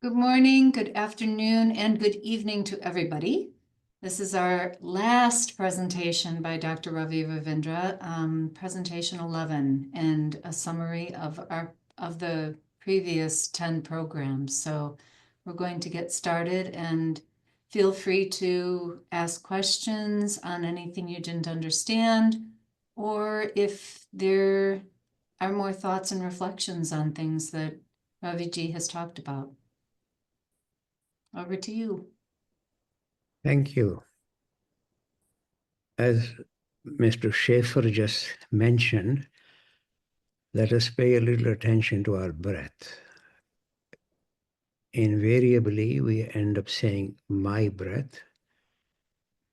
Good morning, good afternoon, and good evening to everybody. This is our last presentation by Dr. Ravi Ravindra, presentation 11, and a summary of the previous 10 programs. So we're going to get started, and feel free to ask questions on anything you didn't understand, or if there are more thoughts and reflections on things that Ravi Ji has talked about. Over to you. Thank you. As Mr. Schaefer just mentioned, let us pay a little attention to our breath. Invariably, we end up saying my breath,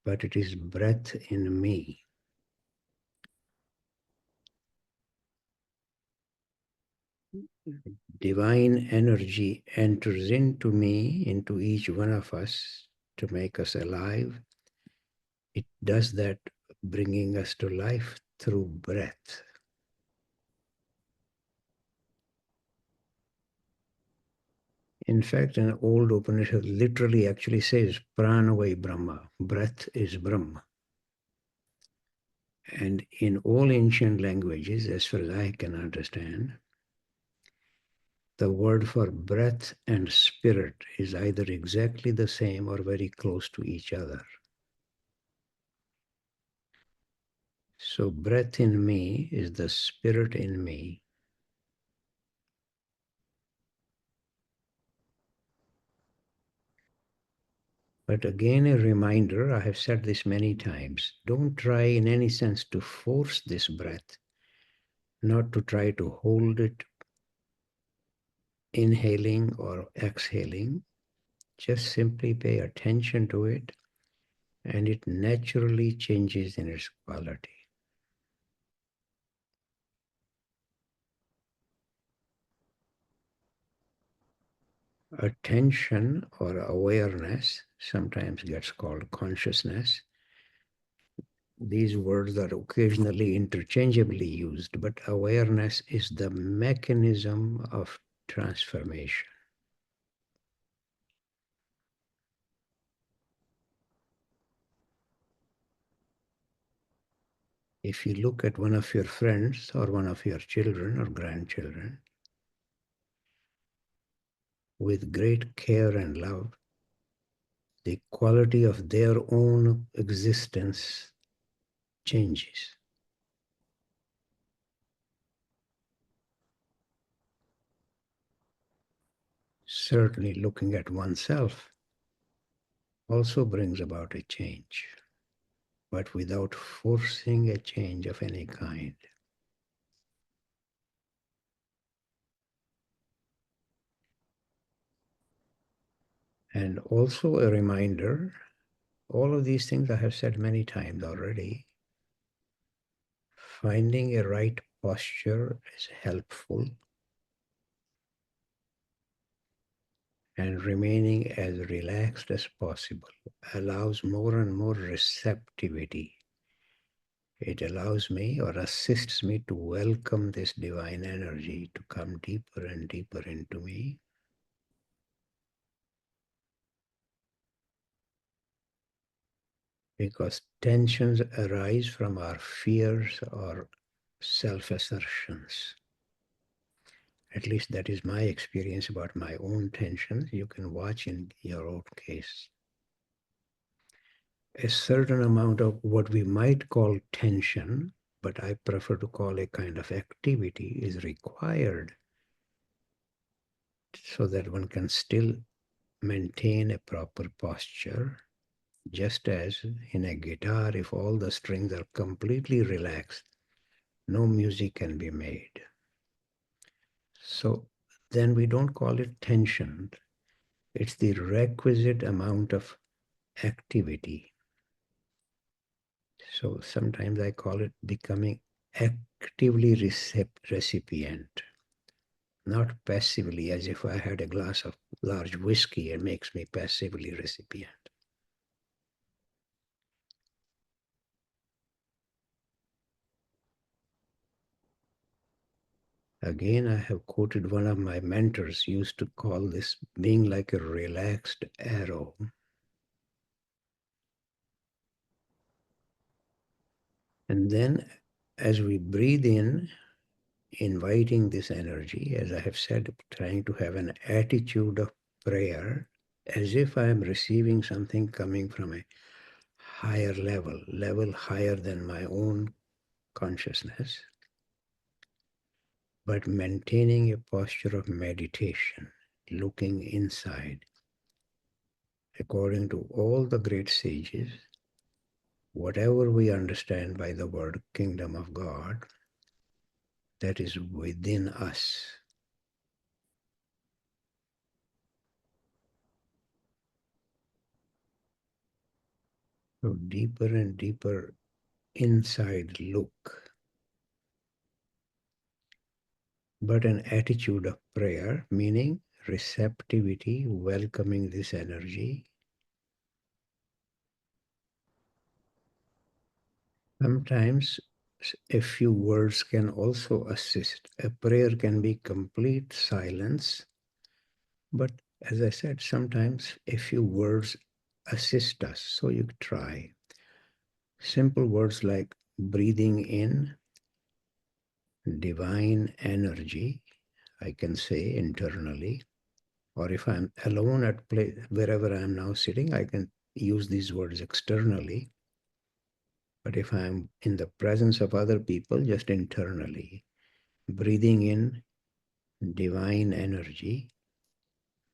but it is breath in me. Divine energy enters into me, into each one of us to make us alive. It does that, bringing us to life through breath. In fact, an old Upanishad literally actually says, Pranavai Brahma, breath is Brahma. And in all ancient languages, as far as I can understand, the word for breath and spirit is either exactly the same or very close to each other. So breath in me is the spirit in me. But again, a reminder, I have said this many times, don't try in any sense to force this breath, not to try to hold it inhaling or exhaling. Just simply pay attention to it, and it naturally changes in its quality. Attention or awareness sometimes gets called consciousness. These words are occasionally interchangeably used, but awareness is the mechanism of transformation. If you look at one of your friends or one of your children or grandchildren, with great care and love, the quality of their own existence changes. Certainly, looking at oneself also brings about a change, but without forcing a change of any kind. And also a reminder, all of these things I have said many times already, finding a right posture is helpful, and remaining as relaxed as possible allows more and more receptivity. It allows me or assists me to welcome this divine energy to come deeper and deeper into me. Because tensions arise from our fears or self-assertions. At least that is my experience about my own tensions. You can watch in your own case. A certain amount of what we might call tension, but I prefer to call a kind of activity, is required so that one can still maintain a proper posture. Just as in a guitar, if all the strings are completely relaxed, no music can be made. So then we don't call it tension. It's the requisite amount of activity. So sometimes I call it becoming actively recipient, not passively, as if I had a glass of large whiskey and makes me passively recipient. Again, I have quoted one of my mentors used to call this being like a relaxed arrow. And then as we breathe in, inviting this energy, as I have said, trying to have an attitude of prayer as if I am receiving something coming from a higher level higher than my own consciousness, but maintaining a posture of meditation, looking inside. According to all the great sages, whatever we understand by the word kingdom of God, that is within us. So deeper and deeper inside look, but an attitude of prayer, meaning receptivity, welcoming this energy. Sometimes a few words can also assist. A prayer can be complete silence, but as I said, sometimes a few words assist us. So you try. Simple words like breathing in divine energy, I can say internally, or if I'm alone at place, wherever I am now sitting, I can use these words externally. But if I'm in the presence of other people, just internally, breathing in divine energy,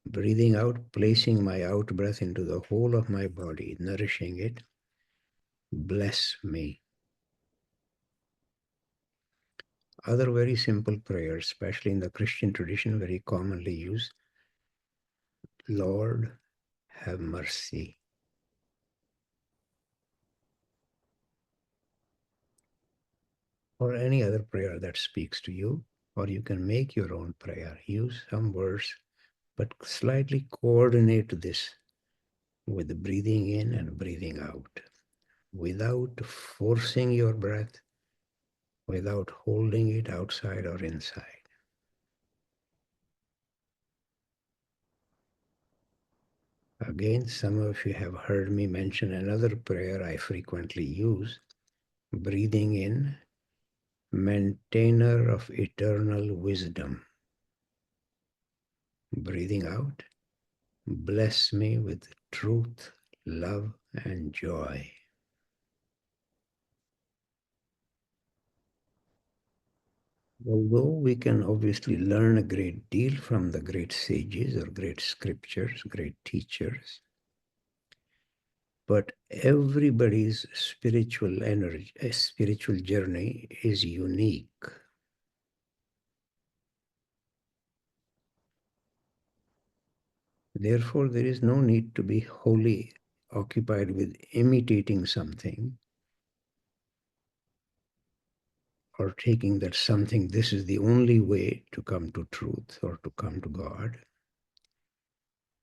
breathing out, placing my out breath into the whole of my body, nourishing it, bless me. Other very simple prayers, especially in the Christian tradition, very commonly used, Lord, have mercy. Or any other prayer that speaks to you, or you can make your own prayer. Use some words, but slightly coordinate this with breathing in and breathing out, without forcing your breath, without holding it outside or inside. Again, some of you have heard me mention another prayer I frequently use, breathing in, maintainer of eternal wisdom. Breathing out, bless me with truth, love, and joy. Although we can obviously learn a great deal from the great sages or great scriptures, great teachers, but everybody's spiritual energy, spiritual journey is unique. Therefore, there is no need to be wholly occupied with imitating something or taking that something, this is the only way to come to truth or to come to God.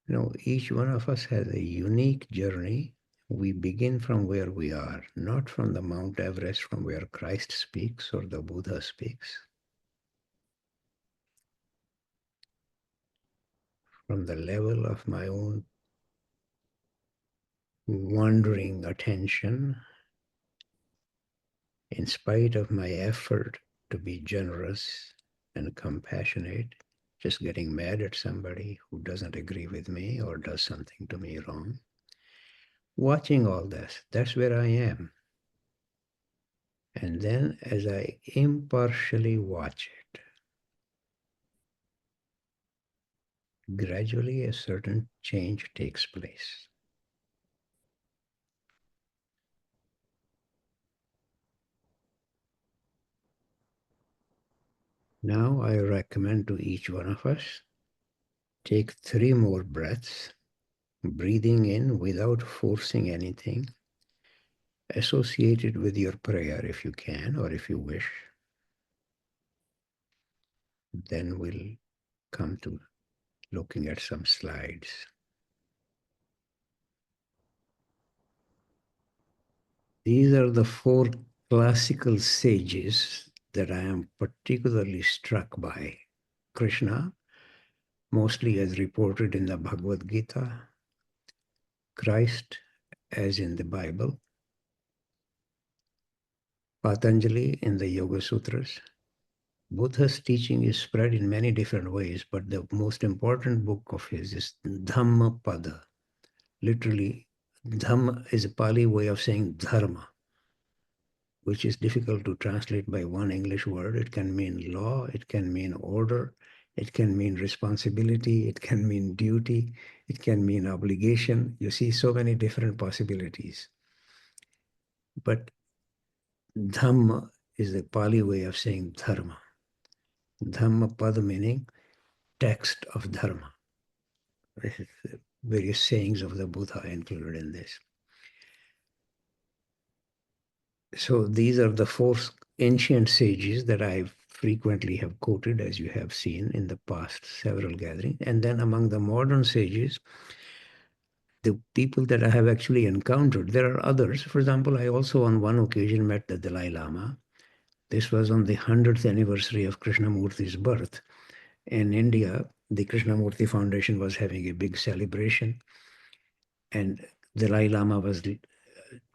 No, each one of us has a unique journey. We begin from where we are, not from the Mount Everest from where Christ speaks or the Buddha speaks. From the level of my own wandering attention, in spite of my effort to be generous and compassionate, just getting mad at somebody who doesn't agree with me or does something to me wrong. Watching all this, that's where I am. And then as I impartially watch it, gradually a certain change takes place. Now I recommend to each one of us, take 3 more breaths, breathing in without forcing anything, associated with your prayer if you can or if you wish. Then we'll come to looking at some slides. These are the 4 classical sages that I am particularly struck by: Krishna, mostly as reported in the Bhagavad Gita; Christ, as in the Bible; Patanjali in the Yoga Sutras. Buddha's teaching is spread in many different ways, but the most important book of his is Dhammapada. Literally, Dhamma is a Pali way of saying dharma, which is difficult to translate by one English word. It can mean law, it can mean order, it can mean responsibility, it can mean duty, it can mean obligation. You see so many different possibilities. But Dhamma is the Pali way of saying dharma. Dhammapada meaning text of dharma. Various sayings of the Buddha included in this. So these are the four ancient sages that I frequently have quoted, as you have seen in the past several gatherings. And then among the modern sages, the people that I have actually encountered, there are others. For example, I also on one occasion met the Dalai Lama. This was on the 100th anniversary of Krishnamurti's birth. In India, the Krishnamurti Foundation was having a big celebration, and Dalai Lama was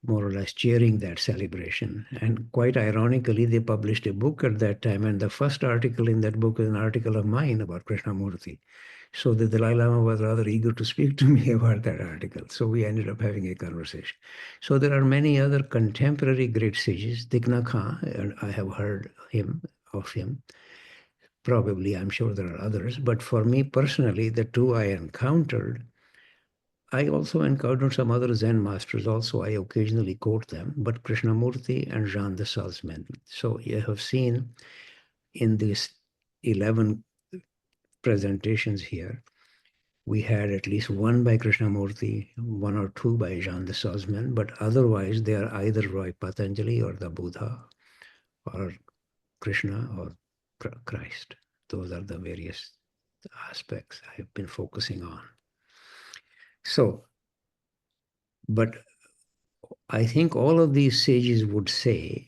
more or less cheering that celebration. And quite ironically, they published a book at that time, and the first article in that book is an article of mine about Krishnamurti. So the Dalai Lama was rather eager to speak to me about that article. So we ended up having a conversation. So there are many other contemporary great sages. Thich Nhat Hanh, and I have heard of him. Probably, I'm sure there are others. But for me personally, the two I encountered, I also encountered some other Zen masters also. I occasionally quote them, but Krishnamurti and Jean de Salzman. So you have seen in these 11 presentations here, we had at least one by Krishnamurti, one or two by Jean de Salzman, but otherwise they are either by Patanjali or the Buddha or Krishna or Christ. Those are the various aspects I've been focusing on. So, but I think all of these sages would say,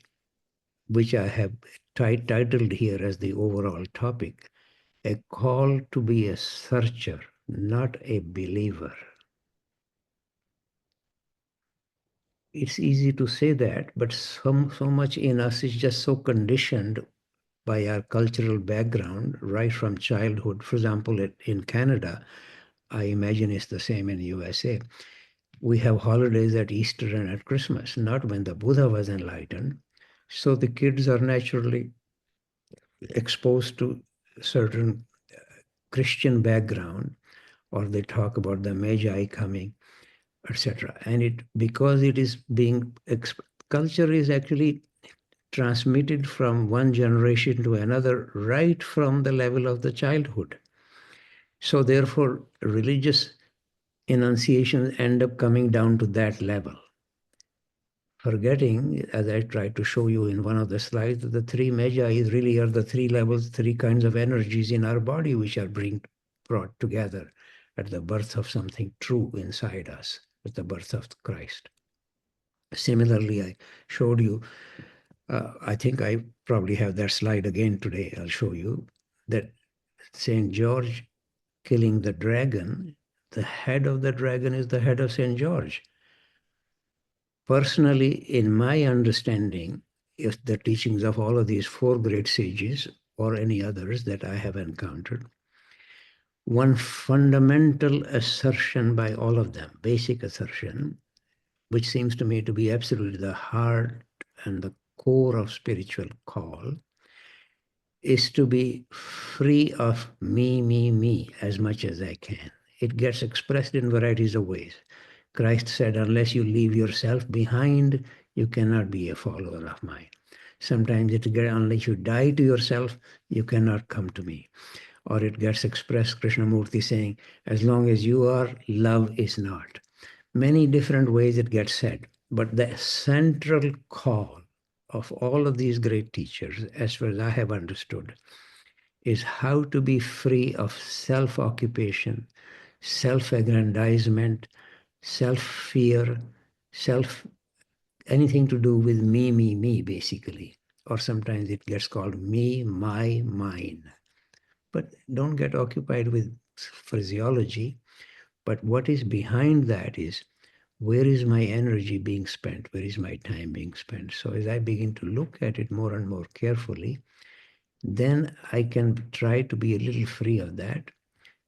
which I have titled here as the overall topic, a call to be a searcher, not a believer. It's easy to say that, but so much in us is just so conditioned by our cultural background right from childhood. For example, in Canada, I imagine it's the same in USA. We have holidays at Easter and at Christmas, not when the Buddha was enlightened. So the kids are naturally exposed to certain Christian background, or they talk about the Magi coming, etc. And because it is being, culture is actually transmitted from one generation to another right from the level of the childhood. So therefore, religious enunciations end up coming down to that level. Forgetting, as I tried to show you in one of the slides, that the three magi really are the three levels, three kinds of energies in our body which are being brought together at the birth of something true inside us, at the birth of Christ. Similarly, I showed you, I think I probably have that slide again today. I'll show you that St. George killing the dragon, the head of the dragon is the head of St. George. Personally, in my understanding, if the teachings of all of these four great sages or any others that I have encountered, one fundamental assertion by all of them, basic assertion, which seems to me to be absolutely the heart and the core of spiritual call, is to be free of me as much as I can. It gets expressed in varieties of ways. Christ said, unless you leave yourself behind, you cannot be a follower of mine. Sometimes unless you die to yourself, you cannot come to me. Or it gets expressed, Krishnamurti saying, as long as you are, love is not. Many different ways it gets said. But the central call of all of these great teachers, as far as I have understood, is how to be free of self-occupation, self-aggrandizement, self-fear, anything to do with me, basically. or sometimes it gets called me, my, mine. But don't get occupied with phraseology. But what is behind that is, where is my energy being spent? Where is my time being spent? So as I begin to look at it more and more carefully, then I can try to be a little free of that.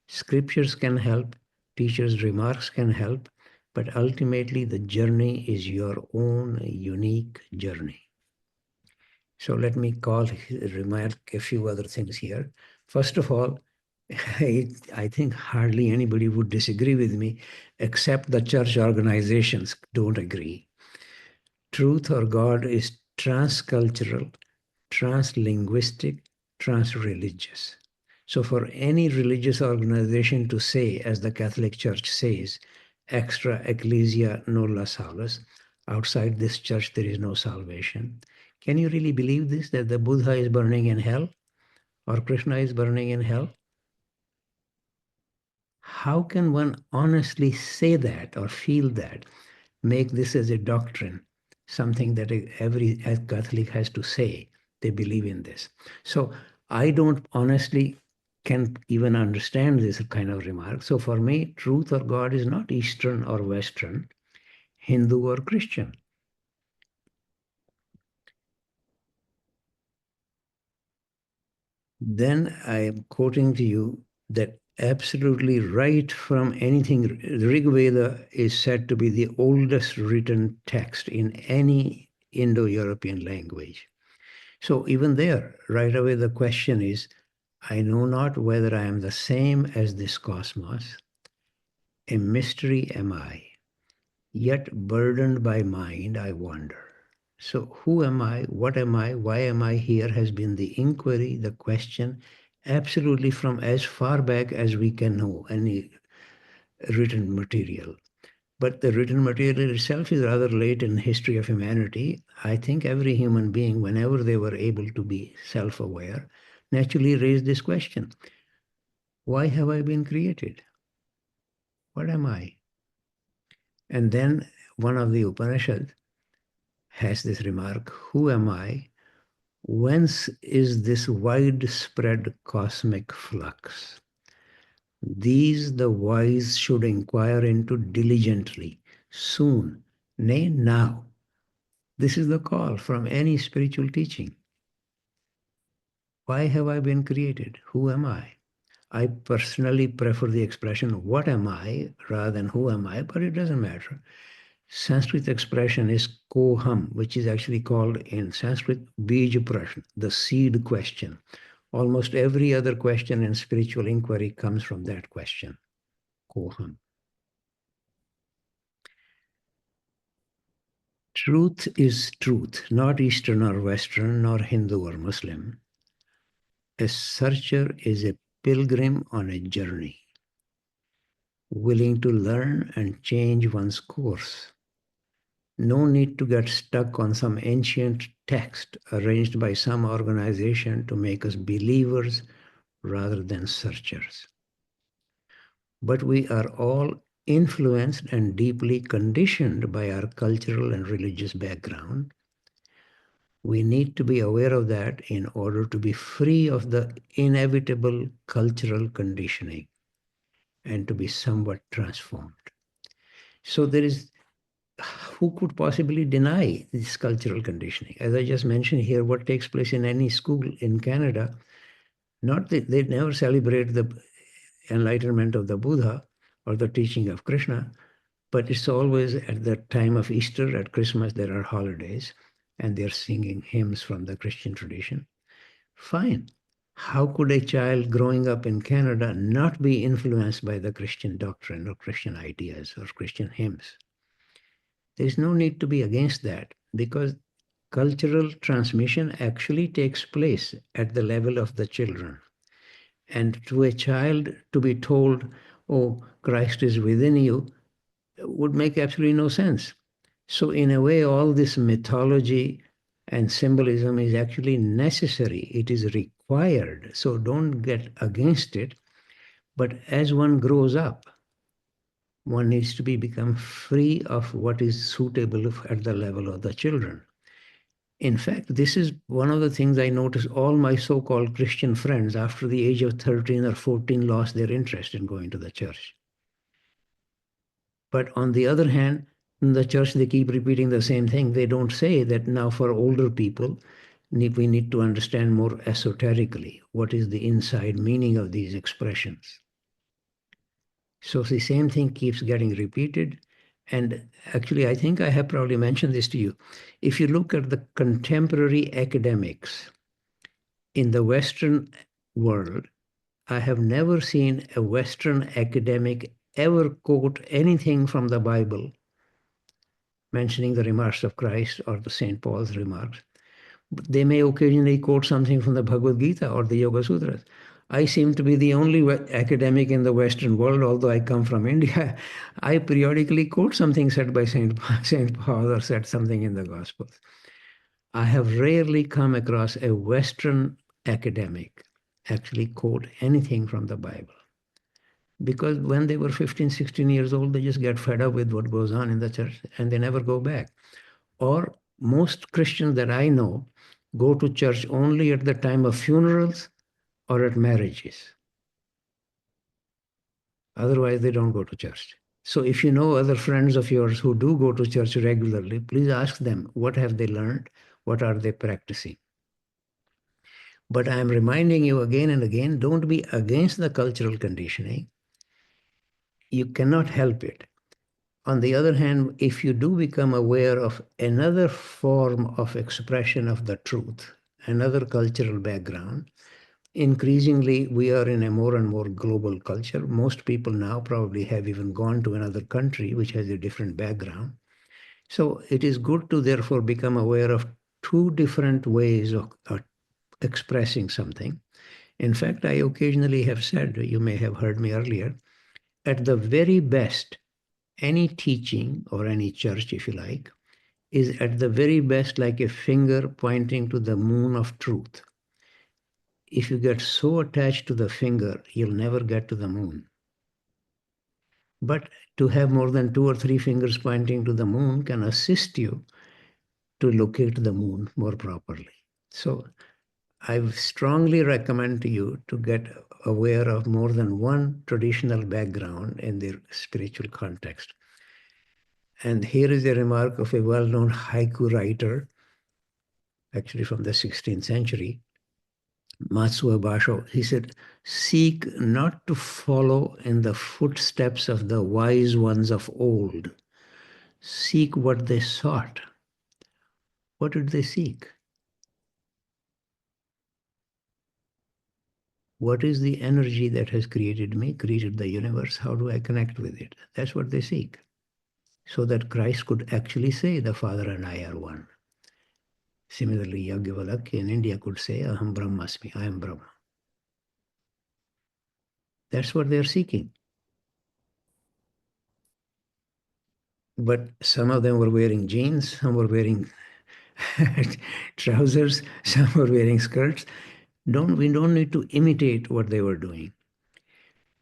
Scriptures can help, teachers' remarks can help, but ultimately the journey is your own unique journey. So let me remark a few other things here. First of all, I think hardly anybody would disagree with me, except the church organizations don't agree. Truth or God is transcultural, translinguistic, transreligious. So for any religious organization to say, as the Catholic Church says, extra ecclesia nulla salus, outside this church there is no salvation. Can you really believe this, that the Buddha is burning in hell or Krishna is burning in hell? How can one honestly say that or feel that, make this as a doctrine, something that every Catholic has to say they believe in this? So I don't honestly can even understand this kind of remark. So for me, truth or God is not Eastern or Western, Hindu or Christian. Then I am quoting to you that absolutely right from anything. The Rig Veda is said to be the oldest written text in any Indo-European language. So even there, right away, the question is, I know not whether I am the same as this cosmos. A mystery am I, yet burdened by mind, I wonder. So who am I? What am I? Why am I here? Has been the inquiry, the question, absolutely from as far back as we can know any written material. But the written material itself is rather late in the history of humanity. I think every human being, whenever they were able to be self-aware, naturally raised this question. Why have I been created? What am I? And then one of the Upanishads has this remark, who am I? Whence is this widespread cosmic flux? These the wise should inquire into diligently, soon, nay, now. This is the call from any spiritual teaching. Why have I been created? Who am I? I personally prefer the expression, what am I, rather than who am I, but it doesn't matter. Sanskrit expression is koham, which is actually called in Sanskrit bija prashna, the seed question. Almost every other question in spiritual inquiry comes from that question, koham. Truth is truth, not Eastern or Western, nor Hindu or Muslim. A searcher is a pilgrim on a journey, willing to learn and change one's course. No need to get stuck on some ancient text arranged by some organization to make us believers rather than searchers. But we are all influenced and deeply conditioned by our cultural and religious background. We need to be aware of that in order to be free of the inevitable cultural conditioning and to be somewhat transformed. So there is, who could possibly deny this cultural conditioning? As I just mentioned here, what takes place in any school in Canada, not that they never celebrate the enlightenment of the Buddha or the teaching of Krishna, but it's always at the time of Easter, at Christmas, there are holidays, and they're singing hymns from the Christian tradition. Fine. How could a child growing up in Canada not be influenced by the Christian doctrine or Christian ideas or Christian hymns? There's no need to be against that because cultural transmission actually takes place at the level of the children. And to a child to be told, oh, Christ is within you, would make absolutely no sense. So in a way, all this mythology and symbolism is actually necessary. It is required. So don't get against it. But as one grows up, one needs to become free of what is suitable at the level of the children. In fact, this is one of the things I notice all my so-called Christian friends after the age of 13 or 14 lost their interest in going to the church. But on the other hand, in the church, they keep repeating the same thing. They don't say that now for older people, we need to understand more esoterically what is the inside meaning of these expressions. So the same thing keeps getting repeated. And actually, I think I have probably mentioned this to you. If you look at the contemporary academics in the Western world, I have never seen a Western academic ever quote anything from the Bible mentioning the remarks of Christ or the St. Paul's remarks. They may occasionally quote something from the Bhagavad Gita or the Yoga Sutras. I seem to be the only academic in the Western world, although I come from India. I periodically quote something said by St. Paul or said something in the Gospels. I have rarely come across a Western academic actually quote anything from the Bible. Because when they were 15, 16 years old, they just get fed up with what goes on in the church and they never go back. Or most Christians that I know go to church only at the time of funerals or at marriages. Otherwise, they don't go to church. So if you know other friends of yours who do go to church regularly, please ask them, what have they learned? What are they practicing? But I am reminding you again and again, don't be against the cultural conditioning. You cannot help it. On the other hand, if you do become aware of another form of expression of the truth, another cultural background, increasingly we are in a more and more global culture. Most people now probably have even gone to another country which has a different background. So it is good to therefore become aware of two different ways of expressing something. In fact, I occasionally have said, you may have heard me earlier, at the very best, any teaching or any church, if you like, is at the very best like a finger pointing to the moon of truth. If you get so attached to the finger, you'll never get to the moon. But to have more than 2 or 3 fingers pointing to the moon can assist you to locate the moon more properly. So I strongly recommend to you to get aware of more than one traditional background in their spiritual context. And here is a remark of a well-known haiku writer, actually from the 16th century, Matsuo Basho. He said, seek not to follow in the footsteps of the wise ones of old. Seek what they sought. What did they seek? What is the energy that has created me, created the universe? How do I connect with it? That's what they seek. So that Christ could actually say, the Father and I are one. Similarly, Yajnavalkya in India could say, Aham Brahmasmi, I am Brahma. That's what they're seeking. But some of them were wearing jeans, some were wearing trousers, some were wearing skirts. We don't need to imitate what they were doing.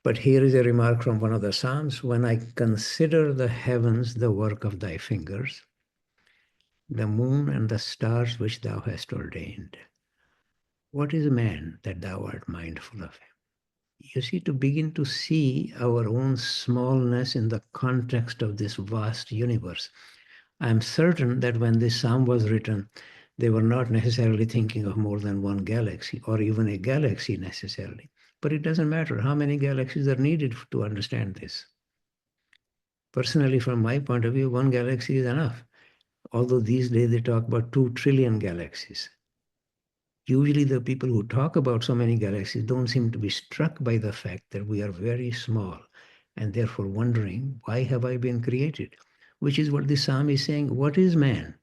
But here is a remark from one of the Psalms. When I consider the heavens, the work of thy fingers, the moon and the stars which thou hast ordained. What is man that thou art mindful of him? You see, to begin to see our own smallness in the context of this vast universe. I'm certain that when this psalm was written, they were not necessarily thinking of more than one galaxy or even a galaxy necessarily. But it doesn't matter how many galaxies are needed to understand this. Personally, from my point of view, one galaxy is enough. Although these days they talk about 2 trillion galaxies. Usually the people who talk about so many galaxies don't seem to be struck by the fact that we are very small and therefore wondering, why have I been created? Which is what the psalm is saying, what is man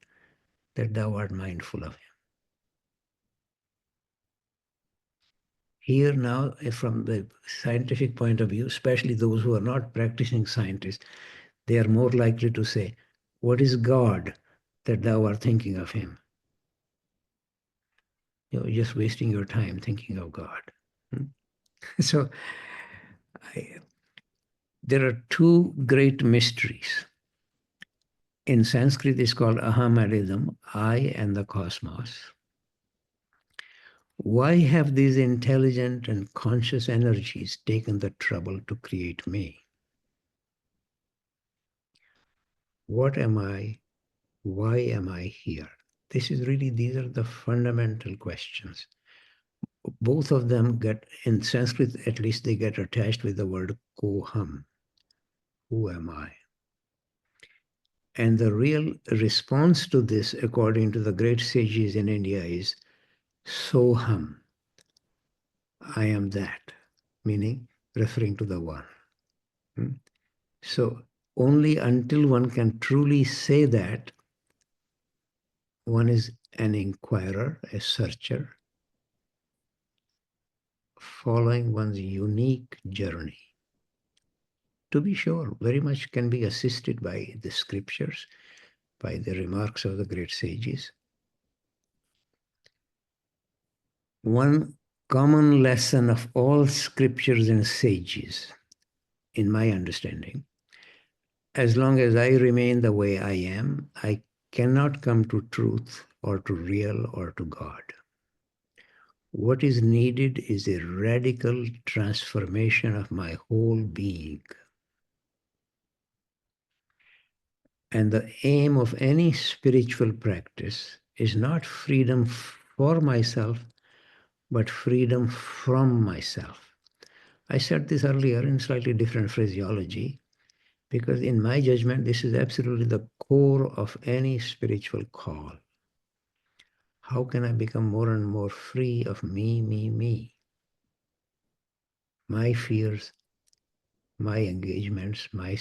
that thou art mindful of him? Here now, from the scientific point of view, especially those who are not practicing scientists, they are more likely to say, what is God that thou art thinking of him? You're just wasting your time thinking of God. So there are two great mysteries In Sanskrit, it's called Ahamadism, I and the cosmos. Why have these intelligent and conscious energies taken the trouble to create me? What am I? Why am I here? These are the fundamental questions. Both of them get, in Sanskrit at least, they get attached with the word koham. Who am I? And the real response to this, according to the great sages in India, is soham. I am that, meaning referring to the one. Hmm? So only until one can truly say that, one is an inquirer, a searcher, following one's unique journey. To be sure, very much can be assisted by the scriptures, by the remarks of the great sages. One common lesson of all scriptures and sages, in my understanding, as long as I remain the way I am, I cannot come to truth or to real or to God. What is needed is a radical transformation of my whole being. And the aim of any spiritual practice is not freedom for myself, but freedom from myself. I said this earlier in slightly different phraseology, because in my judgment, this is absolutely the core of any spiritual call. How can I become more and more free of me, me, me? My fears, my engagements, my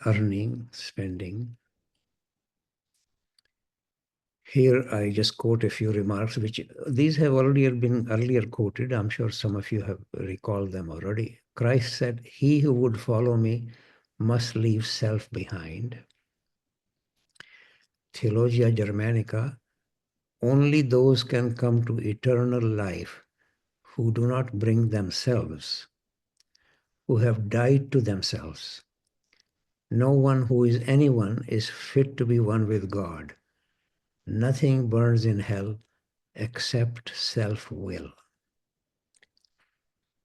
earning, spending. Here I just quote a few remarks, which these have already been earlier quoted. I'm sure some of you have recalled them already. Christ said, "He who would follow me must leave self behind." Theologia Germanica, only those can come to eternal life who do not bring themselves, who have died to themselves. No one who is anyone is fit to be one with God. Nothing burns in hell except self-will.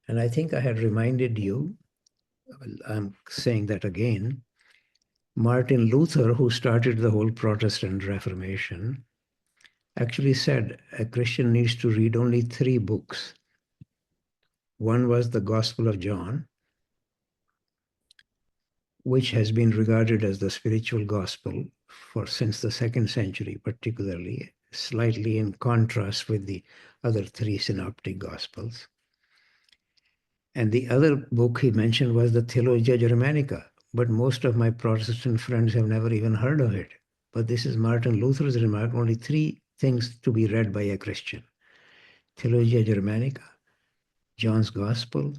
And I think I had reminded you, I'm saying that again, Martin Luther, who started the whole Protestant Reformation, actually said a Christian needs to read only 3 books. One was the Gospel of John, which has been regarded as the spiritual gospel since the 2nd century, particularly, slightly in contrast with the other 3 synoptic gospels. And the other book he mentioned was the Theologia Germanica, but most of my Protestant friends have never even heard of it. But this is Martin Luther's remark, only 3 things to be read by a Christian: Theologia Germanica, John's Gospel,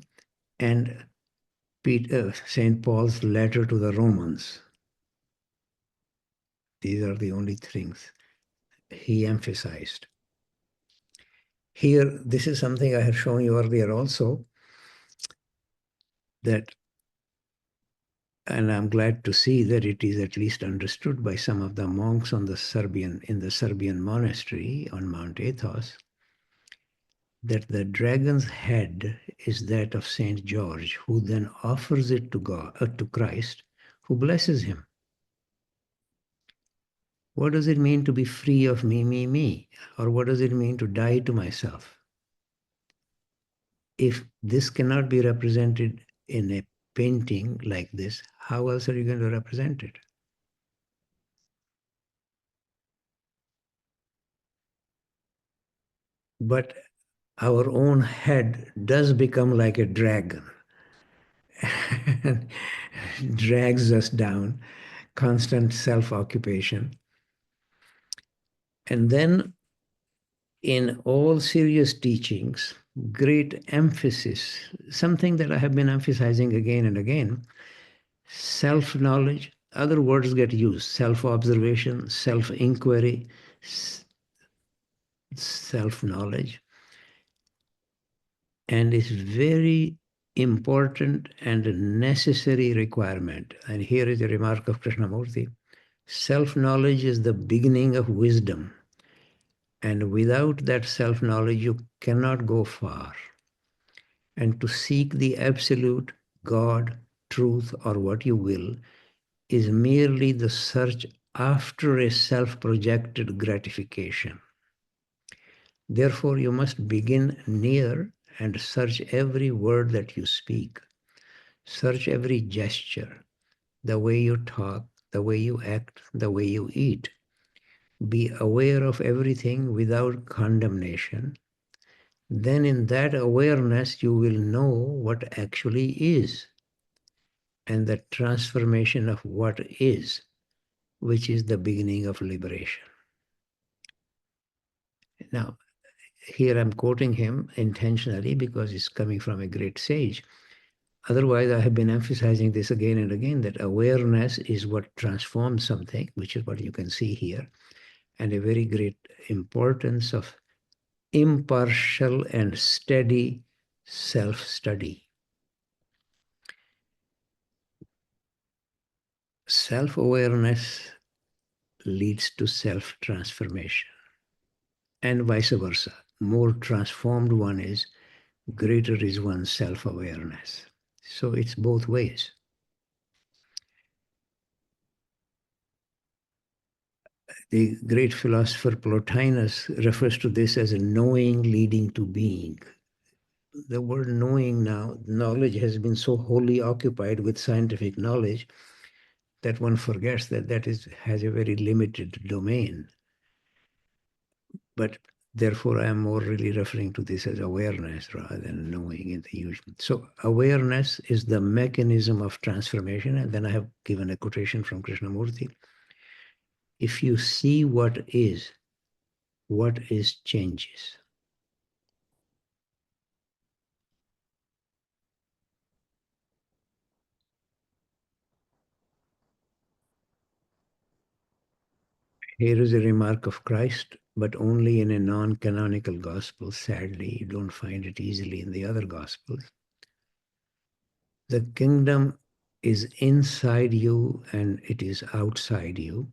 and St. Paul's letter to the Romans. These are the only things he emphasized. Here, this is something I have shown you earlier also, that, and I'm glad to see that it is at least understood by some of the monks in the Serbian monastery on Mount Athos, that the dragon's head is that of Saint George, who then offers it to God, to Christ, who blesses him. What does it mean to be free of me, me, me? Or what does it mean to die to myself? If this cannot be represented in a painting like this, how else are you going to represent it? But our own head does become like a dragon, drags us down, constant self-occupation. And then in all serious teachings, great emphasis, something that I have been emphasizing again and again, self-knowledge, other words get used: self-observation, self-inquiry, self-knowledge. And it's very important and necessary requirement. And here is a remark of Krishnamurti. Self-knowledge is the beginning of wisdom. And without that self-knowledge, you cannot go far. And to seek the absolute God, truth, or what you will, is merely the search after a self-projected gratification. Therefore, you must begin near and search every word that you speak. Search every gesture, the way you talk, the way you act, the way you eat. Be aware of everything without condemnation. Then in that awareness, you will know what actually is and the transformation of what is, which is the beginning of liberation. Now, here I'm quoting him intentionally because it's coming from a great sage. Otherwise, I have been emphasizing this again and again, that awareness is what transforms something, which is what you can see here, and a very great importance of impartial and steady self-study. Self-awareness leads to self-transformation, and vice versa. More transformed one is, greater is one's self-awareness. So it's both ways. The great philosopher Plotinus refers to this as a knowing leading to being. The word knowing now, knowledge has been so wholly occupied with scientific knowledge that one forgets that has a very limited domain. But therefore, I am more really referring to this as awareness rather than knowing in the usual. So awareness is the mechanism of transformation. And then I have given a quotation from Krishnamurti. If you see what is changes. Here is a remark of Christ, but only in a non-canonical gospel. Sadly, you don't find it easily in the other gospels. The kingdom is inside you and it is outside you.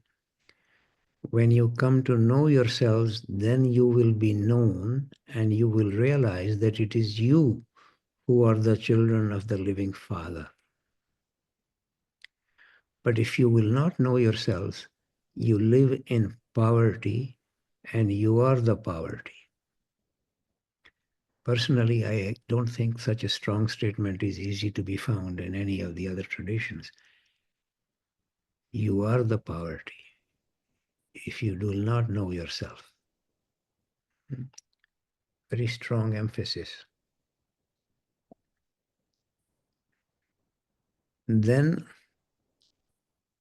When you come to know yourselves, then you will be known and you will realize that it is you who are the children of the living Father. But if you will not know yourselves, you live in poverty and you are the poverty. Personally, I don't think such a strong statement is easy to be found in any of the other traditions. You are the poverty if you do not know yourself. Very strong emphasis. Then,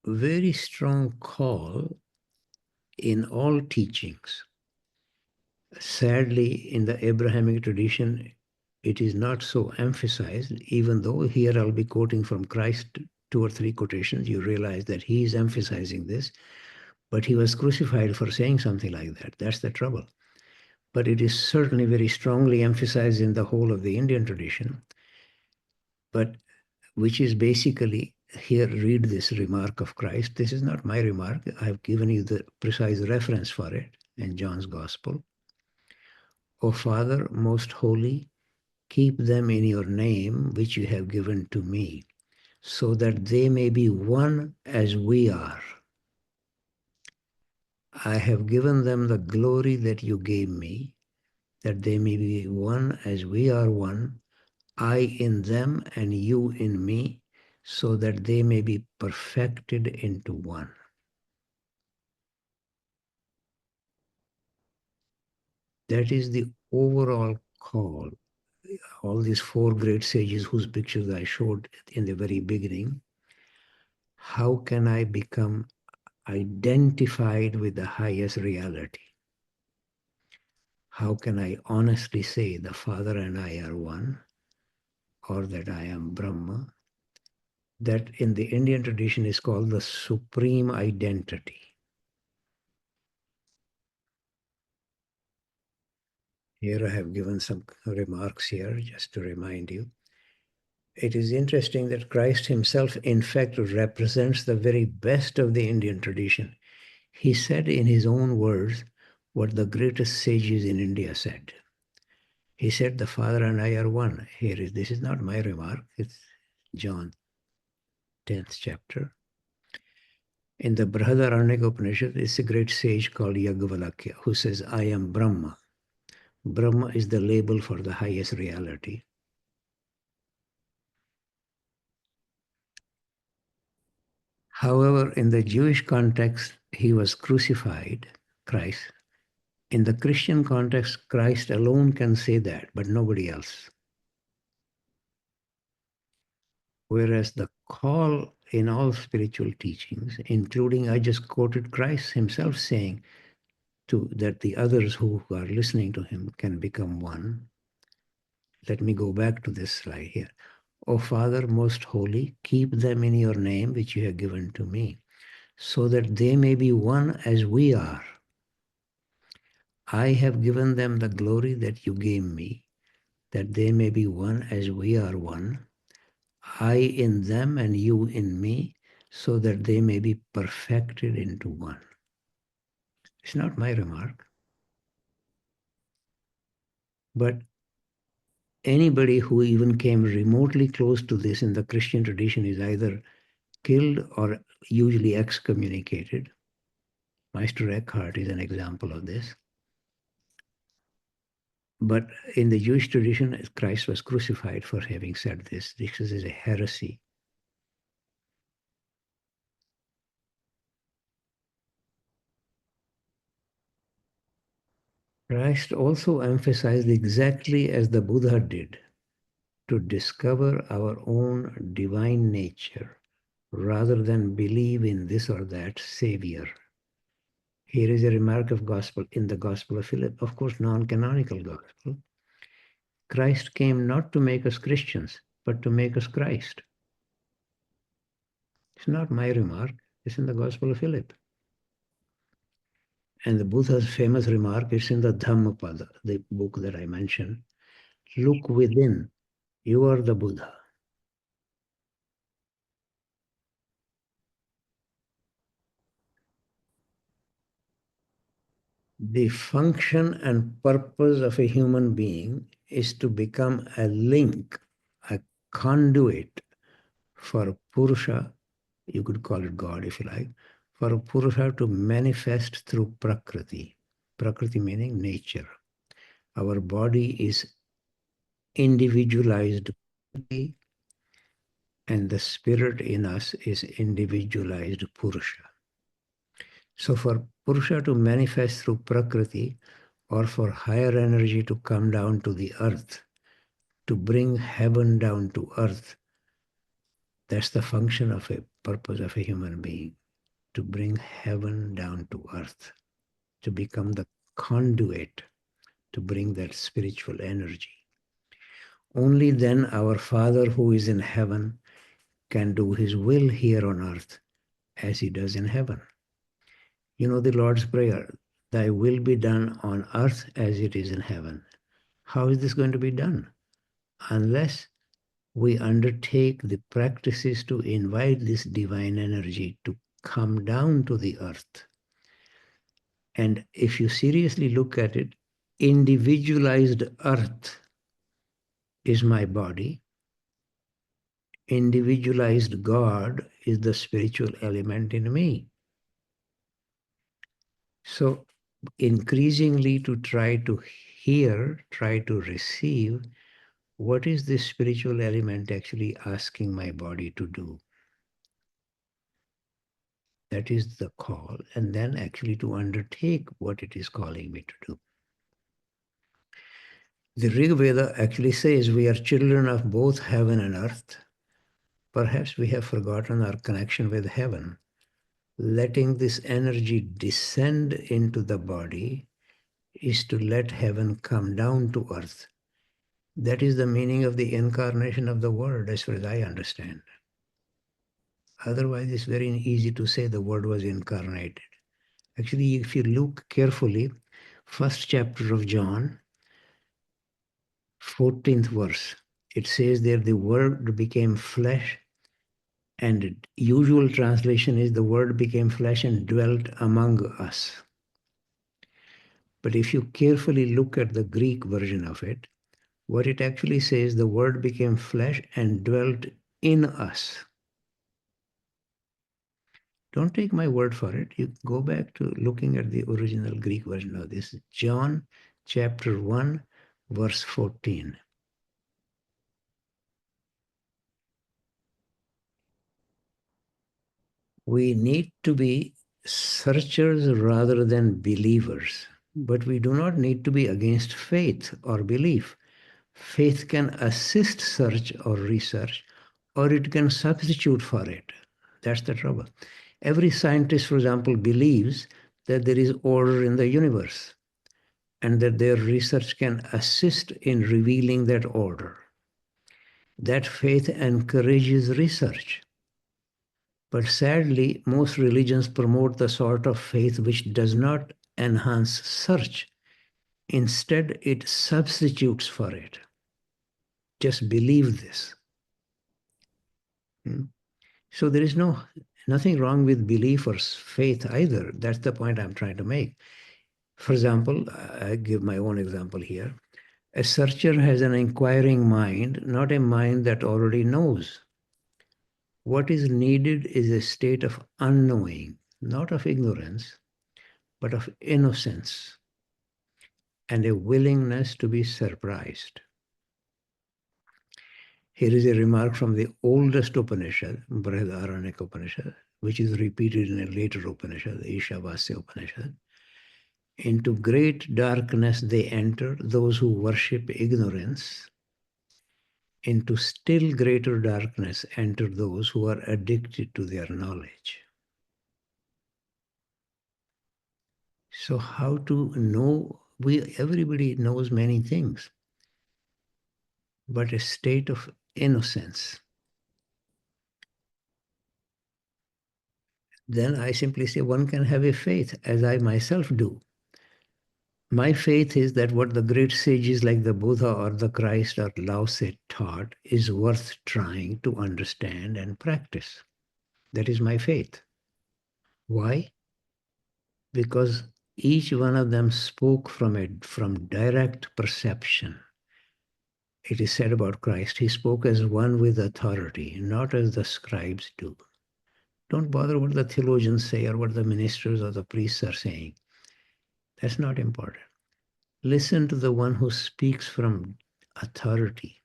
very strong call in all teachings. Sadly, in the Abrahamic tradition, it is not so emphasized, even though here I'll be quoting from Christ 2 or 3 quotations. You realize that he is emphasizing this, but he was crucified for saying something like that. That's the trouble. But it is certainly very strongly emphasized in the whole of the Indian tradition, but which is basically, here, read this remark of Christ. This is not my remark. I've given you the precise reference for it in John's Gospel. O Father, most holy, keep them in your name, which you have given to me, so that they may be one as we are. I have given them the glory that you gave me, that they may be one as we are one, I in them and you in me, so that they may be perfected into one. That is the overall call. All these 4 great sages whose pictures I showed in the very beginning. How can I become identified with the highest reality? How can I honestly say the Father and I are one, or that I am Brahma? That in the Indian tradition is called the supreme identity. Here I have given some remarks here just to remind you. It is interesting that Christ himself, in fact, represents the very best of the Indian tradition. He said in his own words what the greatest sages in India said. He said, the Father and I are one. This is not my remark, it's John 10th chapter. In the Brihadaranyaka Upanishad, it's a great sage called Yagvalakya who says, I am Brahma. Brahma is the label for the highest reality. However, in the Jewish context, he was crucified, Christ. In the Christian context, Christ alone can say that, but nobody else. Whereas the call in all spiritual teachings, including, I just quoted Christ himself saying that the others who are listening to him can become one. Let me go back to this slide here. O Father, most holy, keep them in your name which you have given to me, so that they may be one as we are. I have given them the glory that you gave me, that they may be one as we are one, I in them and you in me, so that they may be perfected into one. It's not my remark. But anybody who even came remotely close to this in the Christian tradition is either killed or usually excommunicated. Meister Eckhart is an example of this. But in the Jewish tradition, Christ was crucified for having said this. This is a heresy. Christ also emphasized exactly as the Buddha did to discover our own divine nature rather than believe in this or that savior. Here is a remark of gospel in the Gospel of Philip, of course, non-canonical gospel. Christ came not to make us Christians, but to make us Christ. It's not my remark, it's in the Gospel of Philip. And the Buddha's famous remark is in the Dhammapada, the book that I mentioned. Look within, you are the Buddha. The function and purpose of a human being is to become a link, a conduit for Purusha, you could call it God if you like, for Purusha to manifest through Prakriti. Prakriti meaning nature. Our body is individualized, and the spirit in us is individualized Purusha. So for Purusha to manifest through Prakriti, or for higher energy to come down to the earth, to bring heaven down to earth, that's the function of a purpose of a human being, to bring heaven down to earth, to become the conduit to bring that spiritual energy. Only then our Father who is in heaven can do his will here on earth as he does in heaven. You know the Lord's Prayer, thy will be done on earth as it is in heaven. How is this going to be done? Unless we undertake the practices to invite this divine energy to come down to the earth. And if you seriously look at it, individualized earth is my body. Individualized God is the spiritual element in me. So increasingly to try to hear, try to receive, what is this spiritual element actually asking my body to do? That is the call, and then actually to undertake what it is calling me to do. The Rig Veda actually says we are children of both heaven and earth. Perhaps we have forgotten our connection with heaven. Letting this energy descend into the body is to let heaven come down to earth. That is the meaning of the incarnation of the Word, as far as I understand. Otherwise, it's very easy to say the Word was incarnated. Actually, if you look carefully, first chapter of John, 14th verse, It says there the word became flesh, and usual translation is the word became flesh and dwelt among us. But if you carefully look at the Greek version of it, what it actually says, the word became flesh and dwelt in us. Don't take my word for it. You go back to looking at the original Greek version of this. John chapter 1, verse 14. We need to be searchers rather than believers, but we do not need to be against faith or belief. Faith can assist search or research, or it can substitute for it. That's the trouble. Every scientist, for example, believes that there is order in the universe and that their research can assist in revealing that order. That faith encourages research. But sadly, most religions promote the sort of faith which does not enhance search. Instead, it substitutes for it. Just believe this. So there is nothing wrong with belief or faith either. That's the point I'm trying to make. For example, I give my own example here. A searcher has an inquiring mind, not a mind that already knows. What is needed is a state of unknowing, not of ignorance, but of innocence and a willingness to be surprised. Here is a remark from the oldest Upanishad, Brihadaranyaka Upanishad, which is repeated in a later Upanishad, the Ishavasya Upanishad. Into great darkness they enter, those who worship ignorance. Into still greater darkness enter those who are addicted to their knowledge. So how to know? Everybody knows many things, but a state of innocence. Then I simply say one can have a faith, as I myself do. My faith is that what the great sages like the Buddha or the Christ or Lao Tse taught is worth trying to understand and practice. That is my faith. Why? Because each one of them spoke from direct perception. It is said about Christ, he spoke as one with authority, not as the scribes do. Don't bother what the theologians say or what the ministers or the priests are saying. That's not important. Listen to the one who speaks from authority,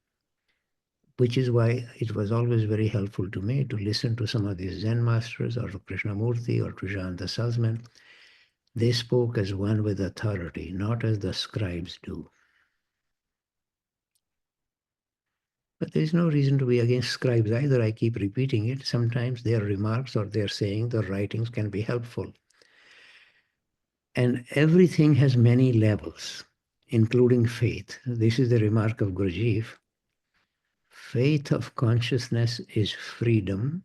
which is why it was always very helpful to me to listen to some of these Zen masters or to Krishnamurti or to Jayanta Salzman. They spoke as one with authority, not as the scribes do. But there is no reason to be against scribes either. I keep repeating it. Sometimes their remarks or their saying, their writings can be helpful. And everything has many levels, including faith. This is the remark of Gurdjieff. Faith of consciousness is freedom.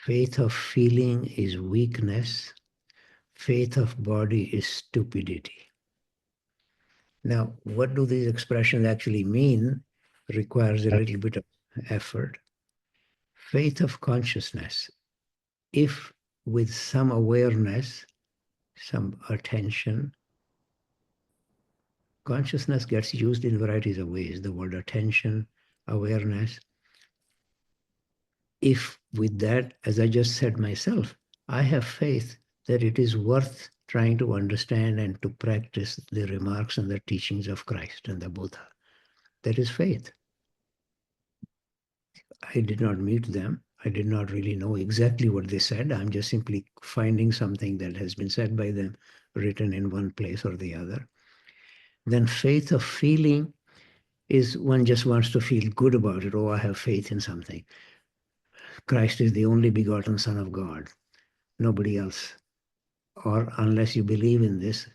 Faith of feeling is weakness. Faith of body is stupidity. Now, what do these expressions actually mean? Requires a little bit of effort. Faith of consciousness, if with some awareness, some attention, consciousness gets used in varieties of ways. The word attention, awareness. If with that, as I just said myself, I have faith that it is worth trying to understand and to practice the remarks and the teachings of Christ and the Buddha. That is faith. I did not meet them. I did not really know exactly what they said. I'm just simply finding something that has been said by them, written in one place or the other. Then faith of feeling is one just wants to feel good about it. Oh, I have faith in something. Christ is the only begotten Son of God, nobody else. Or unless you believe in this,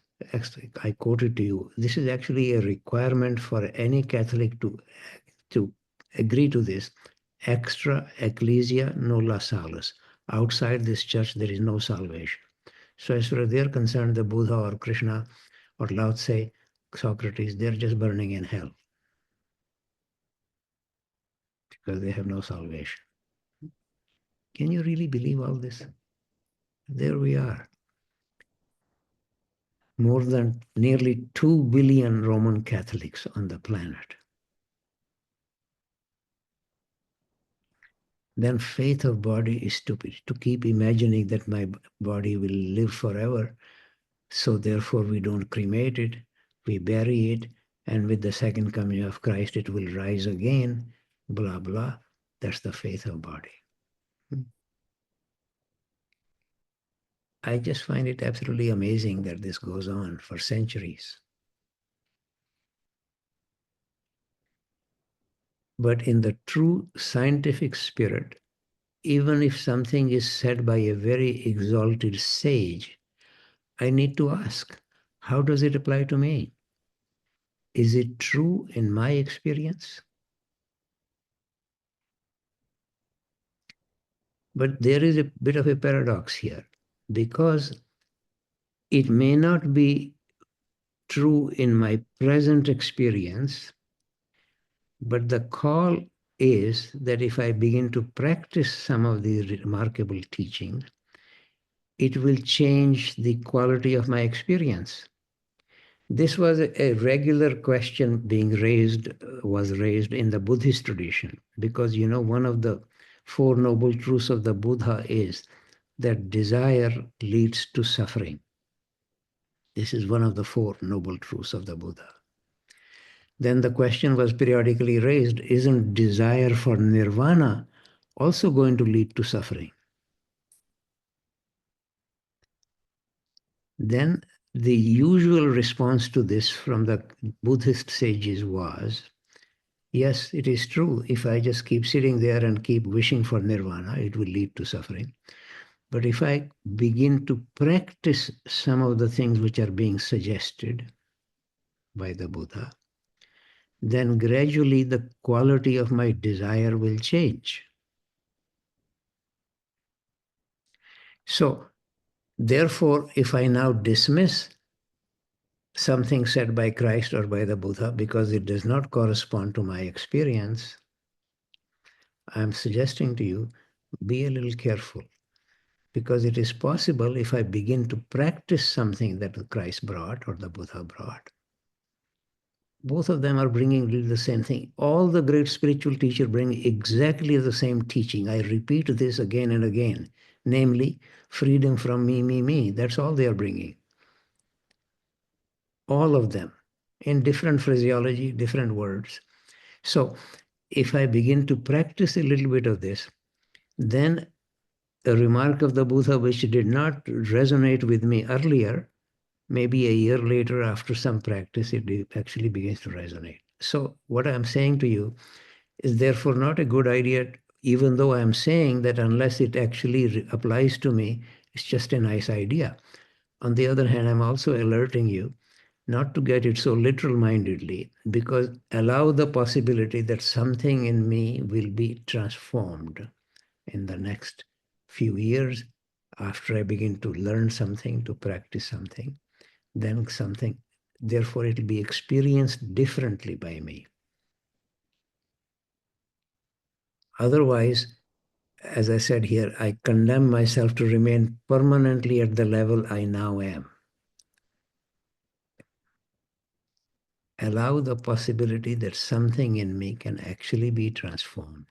I quote it to you. This is actually a requirement for any Catholic to agree to this. Extra ecclesia nulla salus. Outside this church, there is no salvation. So as far as they're concerned, the Buddha or Krishna or Lao Tse, Socrates, they're just burning in hell. because they have no salvation. Can you really believe all this? There we are. More than nearly 2 billion Roman Catholics on the planet. Then faith of body is stupid. To keep imagining that my body will live forever, so therefore we don't cremate it, we bury it, and with the second coming of Christ it will rise again, blah, blah. That's the faith of body. I just find it absolutely amazing that this goes on for centuries. But in the true scientific spirit, even if something is said by a very exalted sage, I need to ask, how does it apply to me? Is it true in my experience? But there is a bit of a paradox here, because it may not be true in my present experience, but the call is that if I begin to practice some of these remarkable teachings, it will change the quality of my experience. This was a regular question being raised, was raised in the Buddhist tradition, because one of the Four Noble Truths of the Buddha is that desire leads to suffering. This is one of the Four Noble Truths of the Buddha. Then the question was periodically raised, isn't desire for nirvana also going to lead to suffering? Then the usual response to this from the Buddhist sages was, yes, it is true. If I just keep sitting there and keep wishing for nirvana, it will lead to suffering. But if I begin to practice some of the things which are being suggested by the Buddha, then gradually the quality of my desire will change. So, therefore, if I now dismiss something said by Christ or by the Buddha because it does not correspond to my experience, I'm suggesting to you, be a little careful. Because it is possible if I begin to practice something that Christ brought or the Buddha brought, both of them are bringing the same thing. All the great spiritual teachers bring exactly the same teaching. I repeat this again and again, namely freedom from me, me, me. That's all they are bringing. All of them in different phraseology, different words. So if I begin to practice a little bit of this, then a remark of the Buddha which did not resonate with me earlier, maybe a year later after some practice, it actually begins to resonate. So what I'm saying to you is therefore not a good idea, even though I'm saying that unless it actually applies to me, it's just a nice idea. On the other hand, I'm also alerting you not to get it so literal-mindedly, because allow the possibility that something in me will be transformed in the next few years after I begin to learn something, to practice something, then something, therefore it will be experienced differently by me. Otherwise, as I said here, I condemn myself to remain permanently at the level I now am. Allow the possibility that something in me can actually be transformed.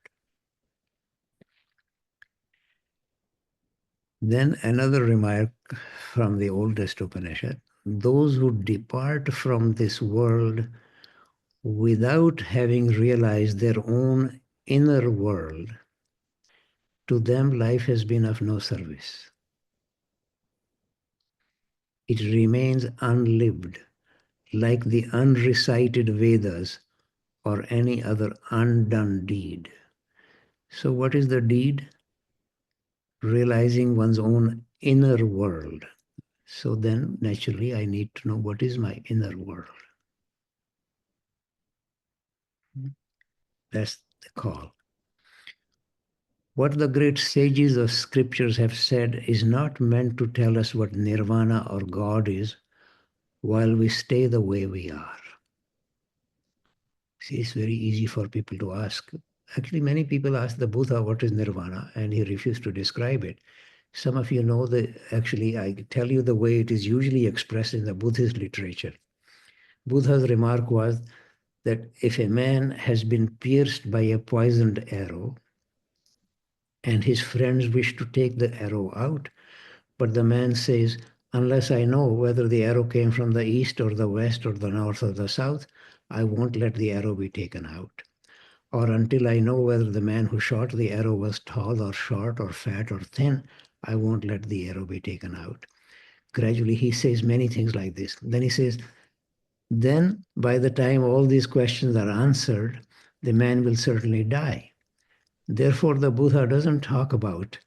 Then another remark from the oldest Upanishad, those who depart from this world without having realized their own inner world, to them life has been of no service. It remains unlived, like the unrecited Vedas or any other undone deed. So what is the deed? Realizing one's own inner world. So then naturally I need to know what is my inner world. That's the call. What the great sages of scriptures have said is not meant to tell us what nirvana or God is while we stay the way we are. See, it's very easy for people to ask, Actually, many people ask the Buddha what is nirvana, and he refused to describe it. Some of you know actually, I tell you the way it is usually expressed in the Buddhist literature. Buddha's remark was that if a man has been pierced by a poisoned arrow and his friends wish to take the arrow out, but the man says, unless I know whether the arrow came from the east or the west or the north or the south, I won't let the arrow be taken out. Or until I know whether the man who shot the arrow was tall or short or fat or thin, I won't let the arrow be taken out. Gradually, he says many things like this. Then he says, then by the time all these questions are answered, the man will certainly die. Therefore, the Buddha doesn't talk about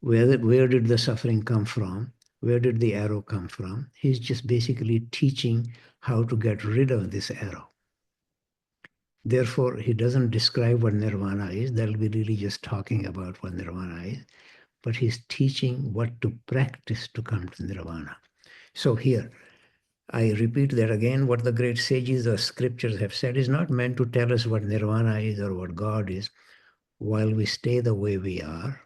where did the suffering come from, where did the arrow come from. He's just basically teaching how to get rid of this arrow. Therefore, he doesn't describe what nirvana is. That'll be really just talking about what nirvana is. But he's teaching what to practice to come to nirvana. So here, I repeat that again. What the great sages of scriptures have said is not meant to tell us what nirvana is or what God is while we stay the way we are.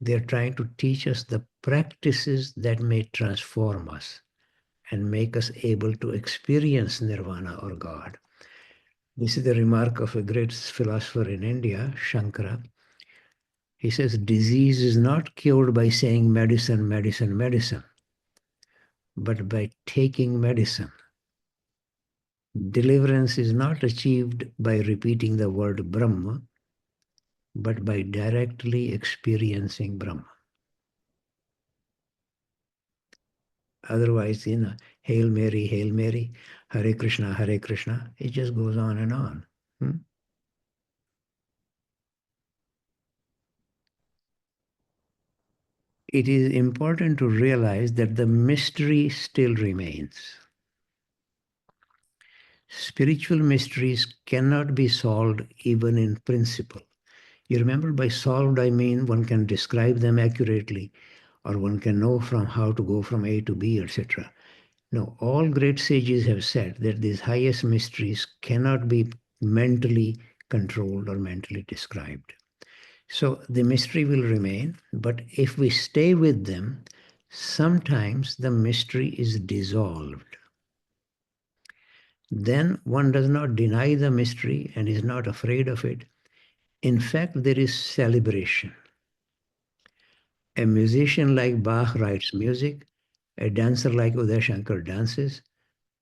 They're trying to teach us the practices that may transform us and make us able to experience nirvana or God. This is the remark of a great philosopher in India, Shankara. He says, disease is not cured by saying medicine, medicine, medicine, but by taking medicine. Deliverance is not achieved by repeating the word Brahma, but by directly experiencing Brahma. Otherwise, Hail Mary, Hare Krishna, it just goes on and on. It is important to realize that the mystery still remains. Spiritual mysteries cannot be solved even in principle. You remember, by solved I mean one can describe them accurately, or one can know from how to go from A to B, etc. No, all great sages have said that these highest mysteries cannot be mentally controlled or mentally described. So the mystery will remain, but if we stay with them, sometimes the mystery is dissolved. Then one does not deny the mystery and is not afraid of it. In fact, there is celebration. A musician like Bach writes music, a dancer like Uday Shankar dances,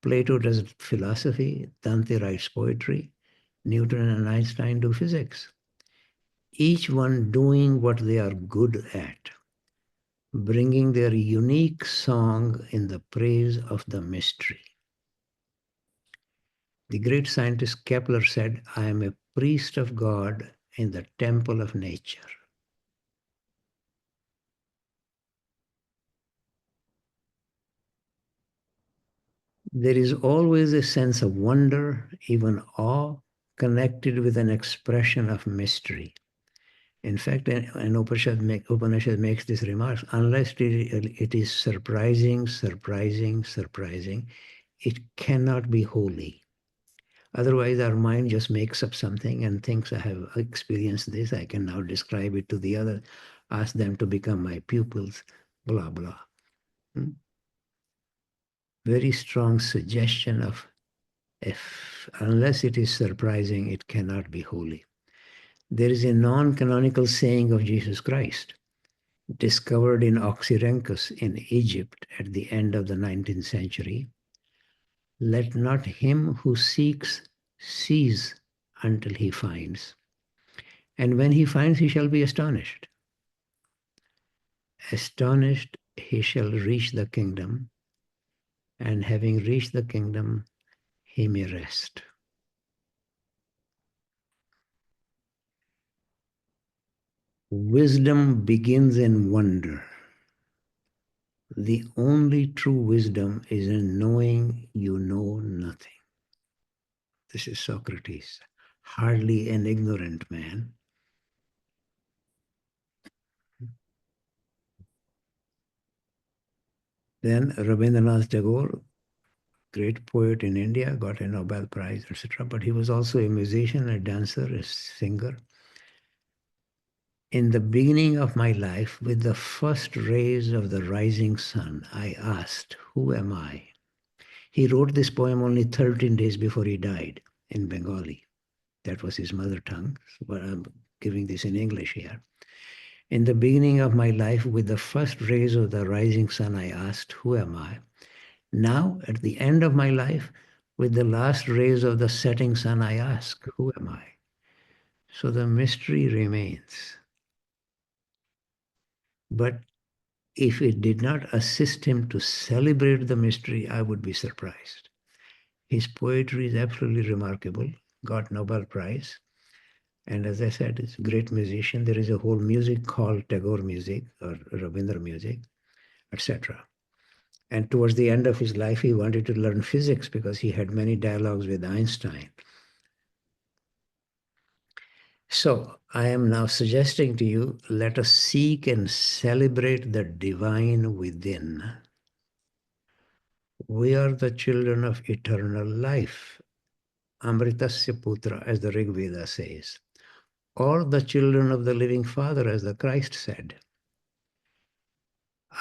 Plato does philosophy, Dante writes poetry, Newton and Einstein do physics. Each one doing what they are good at, bringing their unique song in the praise of the mystery. The great scientist Kepler said, I am a priest of God in the temple of nature. There is always a sense of wonder, even awe, connected with an expression of mystery. In fact, an Upanishad makes this remark, unless it is surprising, it cannot be holy. Otherwise, our mind just makes up something and thinks, I have experienced this, I can now describe it to the other, ask them to become my pupils, blah, blah. Very strong suggestion of, if unless it is surprising, it cannot be holy. There is a non-canonical saying of Jesus Christ, discovered in Oxyrhynchus in Egypt at the end of the 19th century. Let not him who seeks cease until he finds. And when he finds, he shall be astonished. Astonished, he shall reach the kingdom, and having reached the kingdom, he may rest. Wisdom begins in wonder. The only true wisdom is in knowing you know nothing. This is Socrates, hardly an ignorant man. Then Rabindranath Tagore great poet in India, got a Nobel Prize, etc. But he was also a musician, a dancer, a singer. In the beginning of my life, with the first rays of the rising sun, I asked, who am I? He wrote this poem only 13 days before he died in Bengali. That was his mother tongue, but I'm giving this in English here. In the beginning of my life, with the first rays of the rising sun, I asked, who am I? Now, at the end of my life, with the last rays of the setting sun, I ask, who am I? So the mystery remains. But if it did not assist him to celebrate the mystery, I would be surprised. His poetry is absolutely remarkable, got Nobel Prize. And as I said, he's a great musician. There is a whole music called Tagore music or Ravindra music, etc. And towards the end of his life, he wanted to learn physics because he had many dialogues with Einstein. So I am now suggesting to you, let us seek and celebrate the divine within. We are the children of eternal life. Amritasya Putra, as the Rig Veda says. Or the children of the living Father, as the Christ said.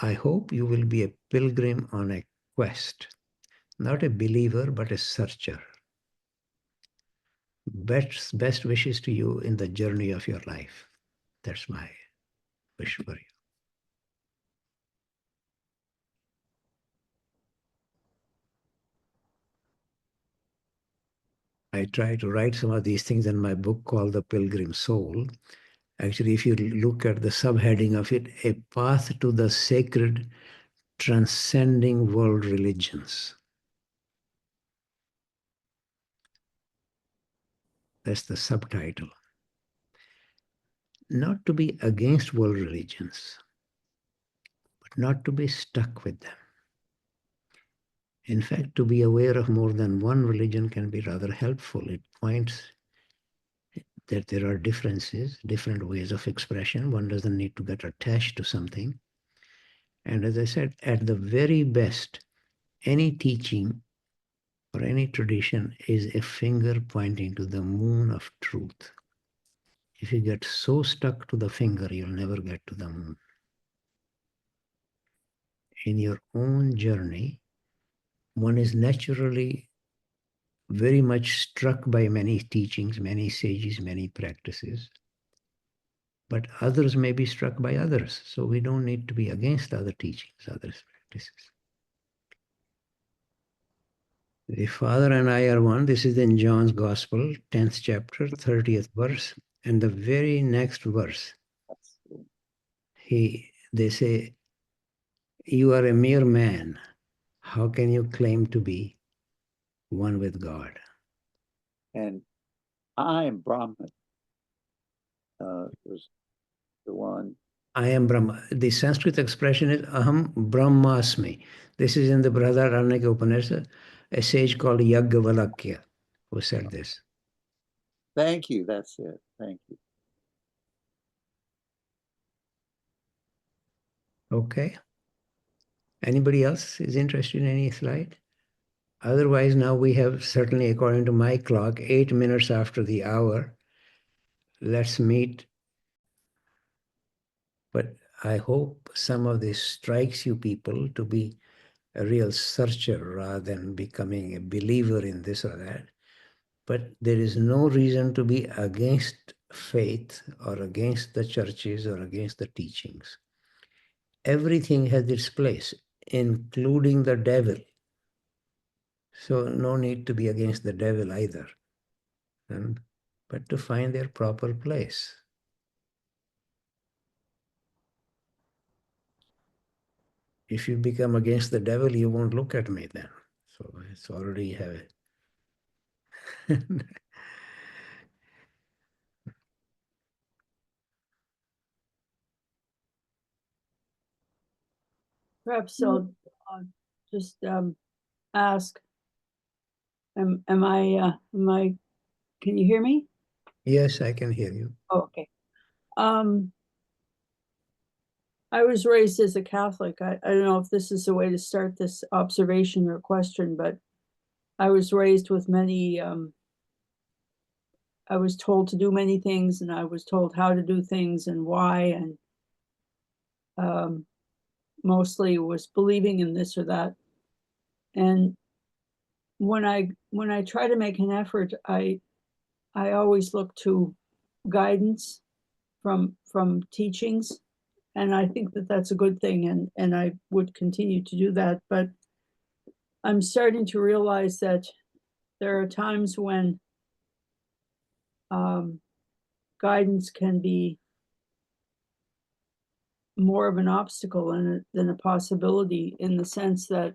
I hope you will be a pilgrim on a quest, not a believer, but a searcher. Best wishes to you in the journey of your life. That's my wish for you. I try to write some of these things in my book called The Pilgrim Soul. Actually, if you look at the subheading of it, A Path to the Sacred Transcending World Religions. That's the subtitle. Not to be against world religions, but not to be stuck with them. In fact, to be aware of more than one religion can be rather helpful. It points that there are differences, different ways of expression. One doesn't need to get attached to something. And as I said, at the very best, any teaching or any tradition is a finger pointing to the moon of truth. If you get so stuck to the finger, you'll never get to the moon. In your own journey, one is naturally very much struck by many teachings, many sages, many practices. But others may be struck by others. So we don't need to be against other teachings, other practices. The Father and I are one. This is in John's Gospel, 10th chapter, 30th verse. And the very next verse, they say, you are a mere man. How can you claim to be one with God? And I am Brahman. Was the one. I am Brahma. The Sanskrit expression is Aham Brahmasmi. This is in the Brihadaranyaka Upanishad, a sage called Yagyavalakya who said this. Thank you. That's it. Thank you. Okay. Anybody else is interested in any slide? Otherwise, now we have, certainly according to my clock, 8 minutes after the hour. Let's meet. But I hope some of this strikes you people to be a real searcher rather than becoming a believer in this or that. But there is no reason to be against faith or against the churches or against the teachings. Everything has its place, including the devil. So no need to be against the devil either, but to find their proper place. If you become against the devil, you won't look at me then. So it's already have it. Perhaps I'll just ask, am I, can you hear me? Yes, I can hear you. Oh, okay. I was raised as a Catholic. I don't know if this is a way to start this observation or question, but I was raised with many, I was told to do many things, and I was told how to do things and why, and mostly was believing in this or that. And when I try to make an effort, I always look to guidance from teachings, and I think that that's a good thing, and I would continue to do that. But I'm starting to realize that there are times when guidance can be more of an obstacle than a possibility, in the sense that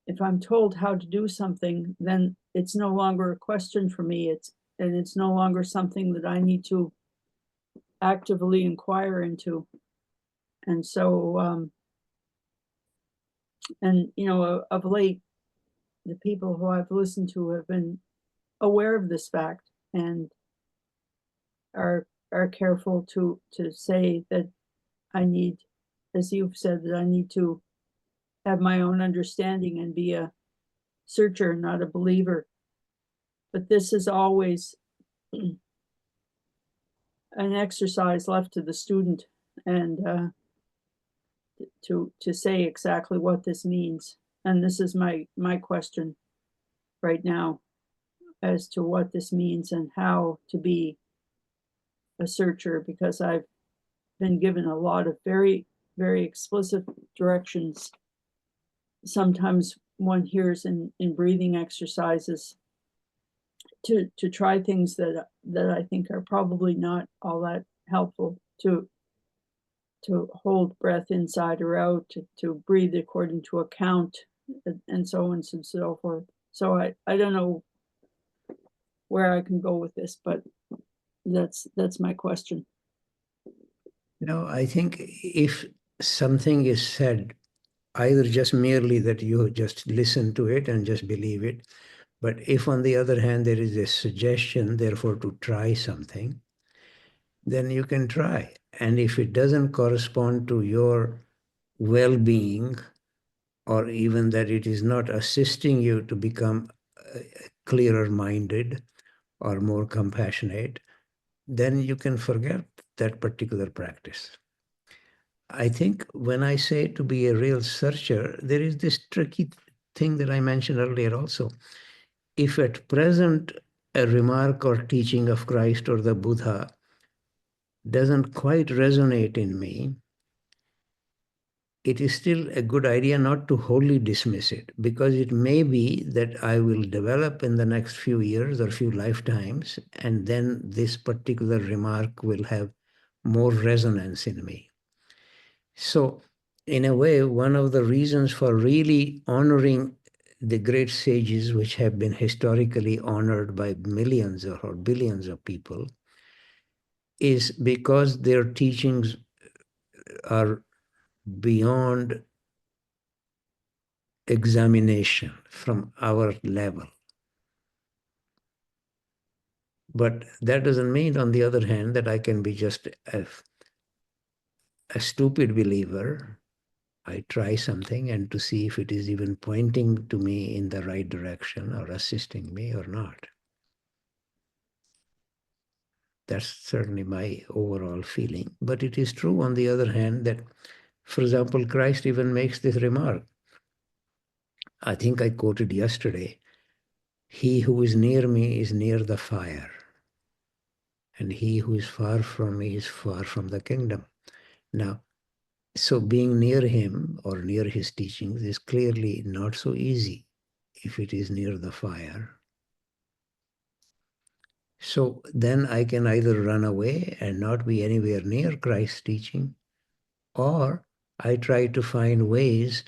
if I'm told how to do something, then it's no longer a question for me. It's no longer something that I need to actively inquire into. And so, and of late, the people who I've listened to have been aware of this fact and are careful to say that I need, as you've said, that I need to have my own understanding and be a searcher, not a believer. But this is always an exercise left to the student, and to say exactly what this means. And this is my question right now, as to what this means and how to be a searcher, because I've been given a lot of very, very explicit directions. Sometimes one hears in breathing exercises to try things that I think are probably not all that helpful, to hold breath inside or out, to breathe according to a count, and so on and so forth. So I don't know where I can go with this, but that's my question. I think if something is said, either just merely that you just listen to it and just believe it, but if on the other hand there is a suggestion, therefore to try something, then you can try. And if it doesn't correspond to your well-being, or even that it is not assisting you to become clearer minded or more compassionate, then you can forget that particular practice. I think when I say to be a real searcher, there is this tricky thing that I mentioned earlier also. If at present a remark or teaching of Christ or the Buddha doesn't quite resonate in me, it is still a good idea not to wholly dismiss it, because it may be that I will develop in the next few years or few lifetimes, and then this particular remark will have more resonance in me. So, in a way, one of the reasons for really honoring the great sages, which have been historically honored by millions or billions of people, is because their teachings are beyond examination from our level. But that doesn't mean, on the other hand, that I can be just a stupid believer. I try something and to see if it is even pointing to me in the right direction or assisting me or not. That's certainly my overall feeling. But it is true, on the other hand, that, for example, Christ even makes this remark. I think I quoted yesterday, "He who is near me is near the fire, and he who is far from me is far from the kingdom." Now, so being near him or near his teachings is clearly not so easy if it is near the fire. So then I can either run away and not be anywhere near Christ's teaching, or I try to find ways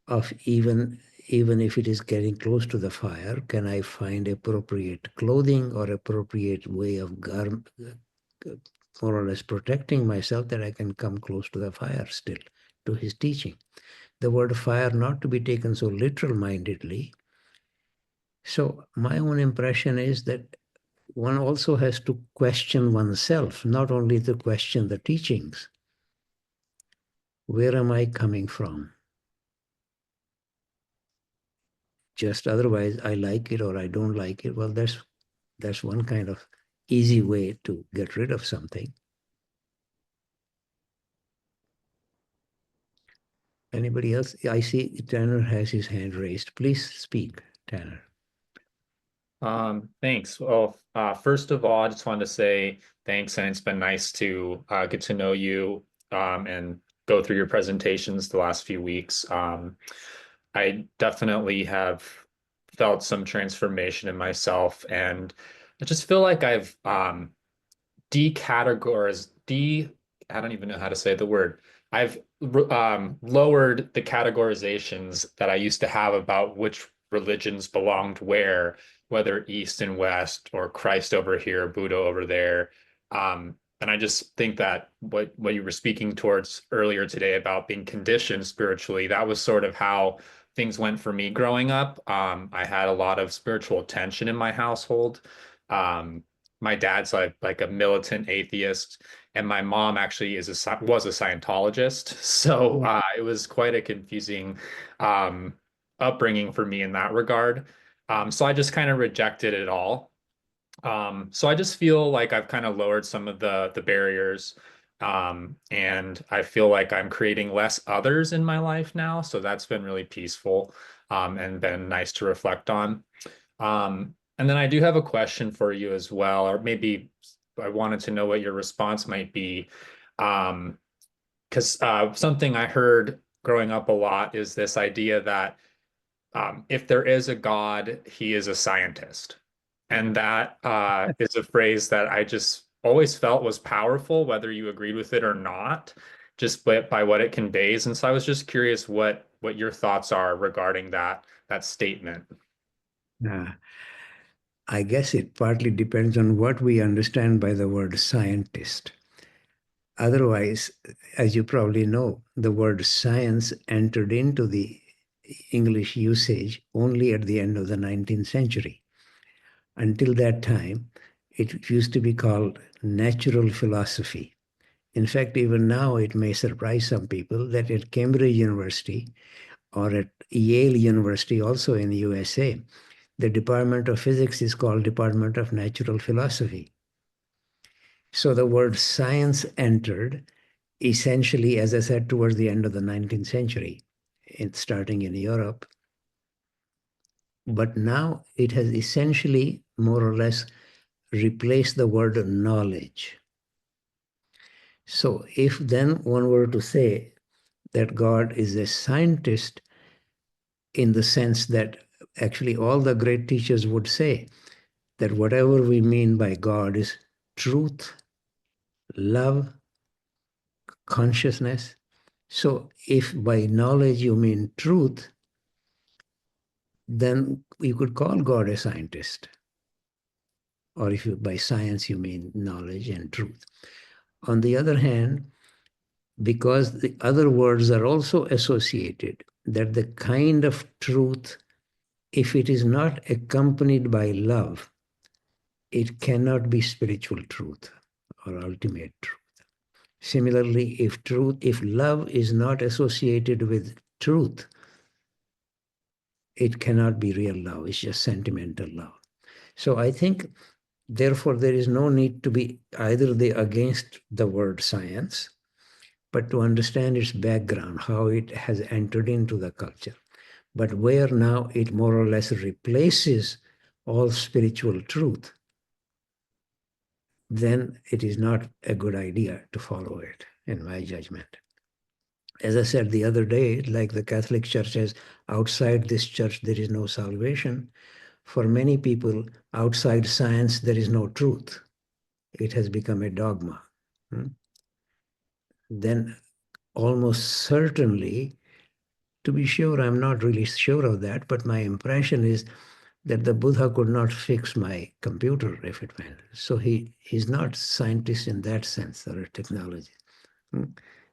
of, even if it is getting close to the fire, can I find appropriate clothing or appropriate way of more or less protecting myself, that I can come close to the fire still, to his teaching. The word fire not to be taken so literal-mindedly. So my own impression is that one also has to question oneself, not only to question the teachings. Where am I coming from? Just otherwise, I like it or I don't like it. Well, that's one kind of easy way to get rid of something. Anybody else? I see Tanner has his hand raised. Please speak, Tanner. Thanks. Well, first of all, I just wanted to say thanks, and it's been nice to get to know you and go through your presentations the last few weeks. I definitely have felt some transformation in myself, and I just feel like I've decategorized, I don't even know how to say the word. I've lowered the categorizations that I used to have about which religions belonged where, whether East and West or Christ over here, Buddha over there. And I just think that what you were speaking towards earlier today about being conditioned spiritually, that was sort of how things went for me growing up. I had a lot of spiritual tension in my household. Um, my dad's like a militant atheist, and my mom actually was a Scientologist. So it was quite a confusing um, upbringing for me in that regard. So I just kind of rejected it all. So I just feel like I've kind of lowered some of the barriers, and I feel like I'm creating less others in my life now. So that's been really peaceful, and been nice to reflect on. And then I do have a question for you as well, or maybe I wanted to know what your response might be. Because something I heard growing up a lot is this idea that if there is a God, he is a scientist. And that is a phrase that I just always felt was powerful, whether you agreed with it or not, just by what it conveys. And so I was just curious what your thoughts are regarding that statement. I guess it partly depends on what we understand by the word scientist. Otherwise, as you probably know, the word science entered into the English usage only at the end of the 19th century. Until that time, it used to be called natural philosophy. In fact, even now, it may surprise some people that at Cambridge University or at Yale University, also in the USA, the Department of Physics is called Department of Natural Philosophy. So the word science entered essentially, as I said, towards the end of the 19th century, starting in Europe. But now it has essentially more or less replaced the word knowledge. So if then one were to say that God is a scientist in the sense that actually all the great teachers would say that whatever we mean by God is truth, love, consciousness. So if by knowledge you mean truth, then you could call God a scientist. Or if you, by science you mean knowledge and truth. On the other hand, because the other words are also associated, that the kind of truth, if it is not accompanied by love, it cannot be spiritual truth or ultimate truth. Similarly, if love is not associated with truth, it cannot be real love. It's just sentimental love. So I think, therefore, there is no need to be either against the word science, but to understand its background, how it has entered into the culture. But where now it more or less replaces all spiritual truth, then it is not a good idea to follow it, in my judgment. As I said the other day, like the Catholic Church says, outside this church there is no salvation. For many people, outside science there is no truth. It has become a dogma. Then almost certainly, to be sure, I'm not really sure of that, but my impression is that the Buddha could not fix my computer if it went. So he's not scientist in that sense, or a technology.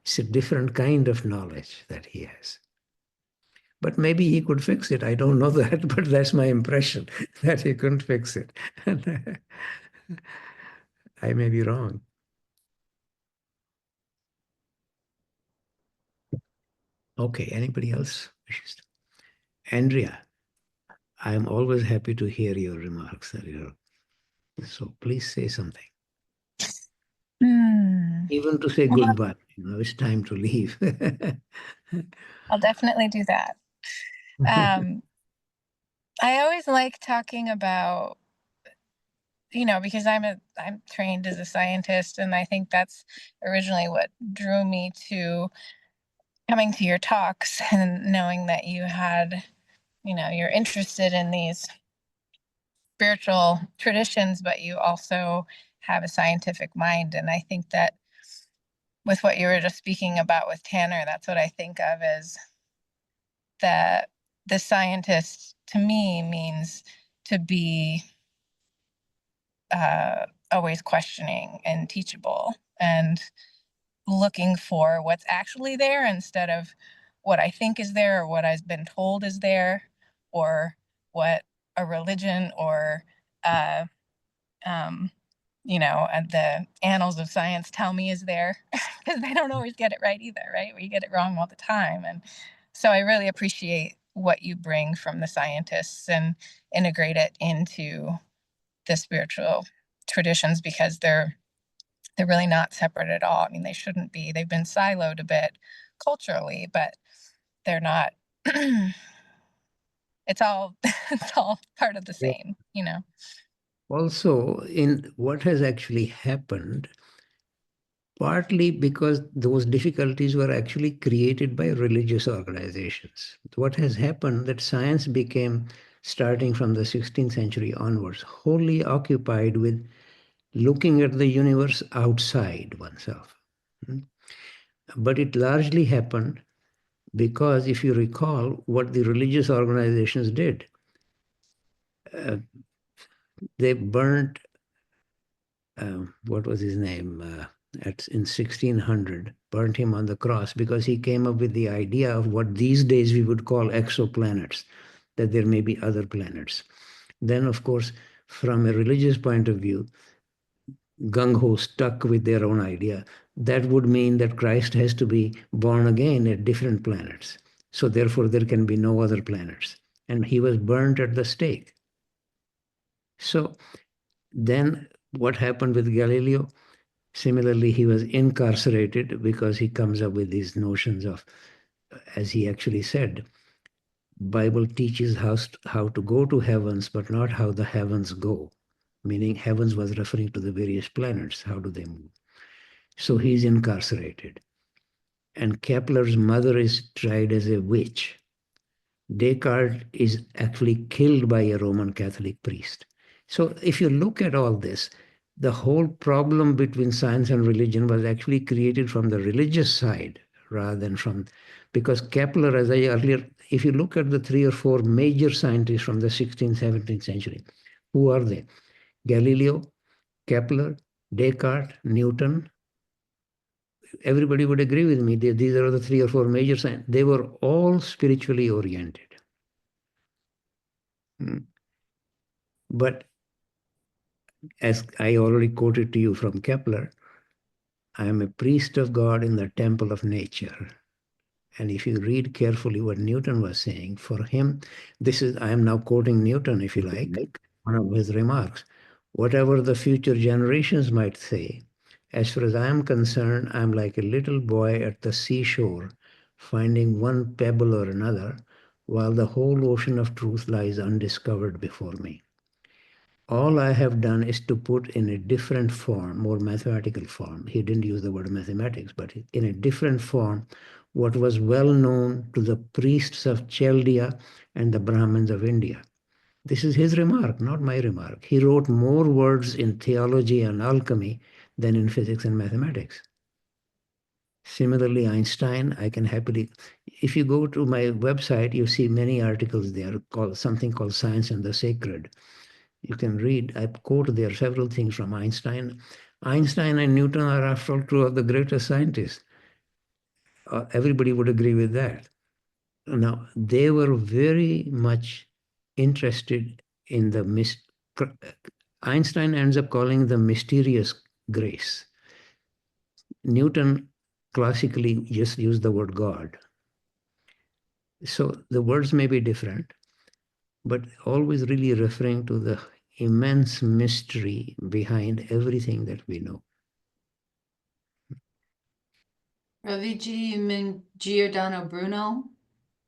It's a different kind of knowledge that he has. But maybe he could fix it. I don't know that, but that's my impression, that he couldn't fix it. I may be wrong. Okay, anybody else wishes to? Andrea. I'm always happy to hear your remarks. So please say something. Hmm. Even to say Well, goodbye. It's time to leave. I'll definitely do that. I always like talking about, because I'm trained as a scientist, and I think that's originally what drew me to coming to your talks and knowing that you had, you're interested in these spiritual traditions, but you also have a scientific mind. And I think that with what you were just speaking about with Tanner, that's what I think of as the scientist to me means to be always questioning and teachable and looking for what's actually there instead of what I think is there or what I've been told is there or what a religion or uh, um, the annals of science tell me is there, because they don't always get it right either, right? We get it wrong all the time. And so I really appreciate what you bring from the scientists and integrate it into the spiritual traditions, because they're really not separate at all. I mean, they shouldn't be. They've been siloed a bit culturally, but they're not. It's all it's all part of the Yeah. same. Also, in what has actually happened, partly because those difficulties were actually created by religious organizations. What has happened that science became, starting from the 16th century onwards, wholly occupied with looking at the universe outside oneself. But it largely happened because, if you recall, what the religious organizations did, they burnt, what was his name, in 1600, burnt him on the cross because he came up with the idea of what these days we would call exoplanets, that there may be other planets. Then, of course, from a religious point of view, gung-ho stuck with their own idea. That would mean that Christ has to be born again at different planets. So therefore, there can be no other planets. And he was burnt at the stake. So then what happened with Galileo? Similarly, he was incarcerated because he comes up with these notions of, as he actually said, Bible teaches how to go to heavens, but not how the heavens go. Meaning heavens was referring to the various planets. How do they move? So he's incarcerated. And Kepler's mother is tried as a witch. Descartes is actually killed by a Roman Catholic priest. So if you look at all this, the whole problem between science and religion was actually created from the religious side rather than from, because Kepler, as I earlier, if you look at the 3 or 4 major scientists from the 16th, 17th century, who are they? Galileo, Kepler, Descartes, Newton. Everybody would agree with me. These are the 3 or 4 major scientists. They were all spiritually oriented. But as I already quoted to you from Kepler, I am a priest of God in the temple of nature. And if you read carefully what Newton was saying, for him, I am now quoting Newton, if you like, one of his remarks. Whatever the future generations might say, as far as I am concerned, I'm like a little boy at the seashore, finding one pebble or another, while the whole ocean of truth lies undiscovered before me. All I have done is to put in a different form, more mathematical form. He didn't use the word mathematics, but in a different form, what was well known to the priests of Chaldea and the Brahmins of India. This is his remark, not my remark. He wrote more words in theology and alchemy than in physics and mathematics. Similarly, Einstein, I can happily, if you go to my website, you see many articles there called something called Science and the Sacred. You can read, I quote there several things from Einstein. Einstein and Newton are, after all, two of the greatest scientists. Everybody would agree with that. Now, they were very much interested in the Einstein ends up calling the mysterious grace. Newton classically just used the word God. So the words may be different, but always really referring to the immense mystery behind everything that we know. Ravi G, you mean Giordano Bruno?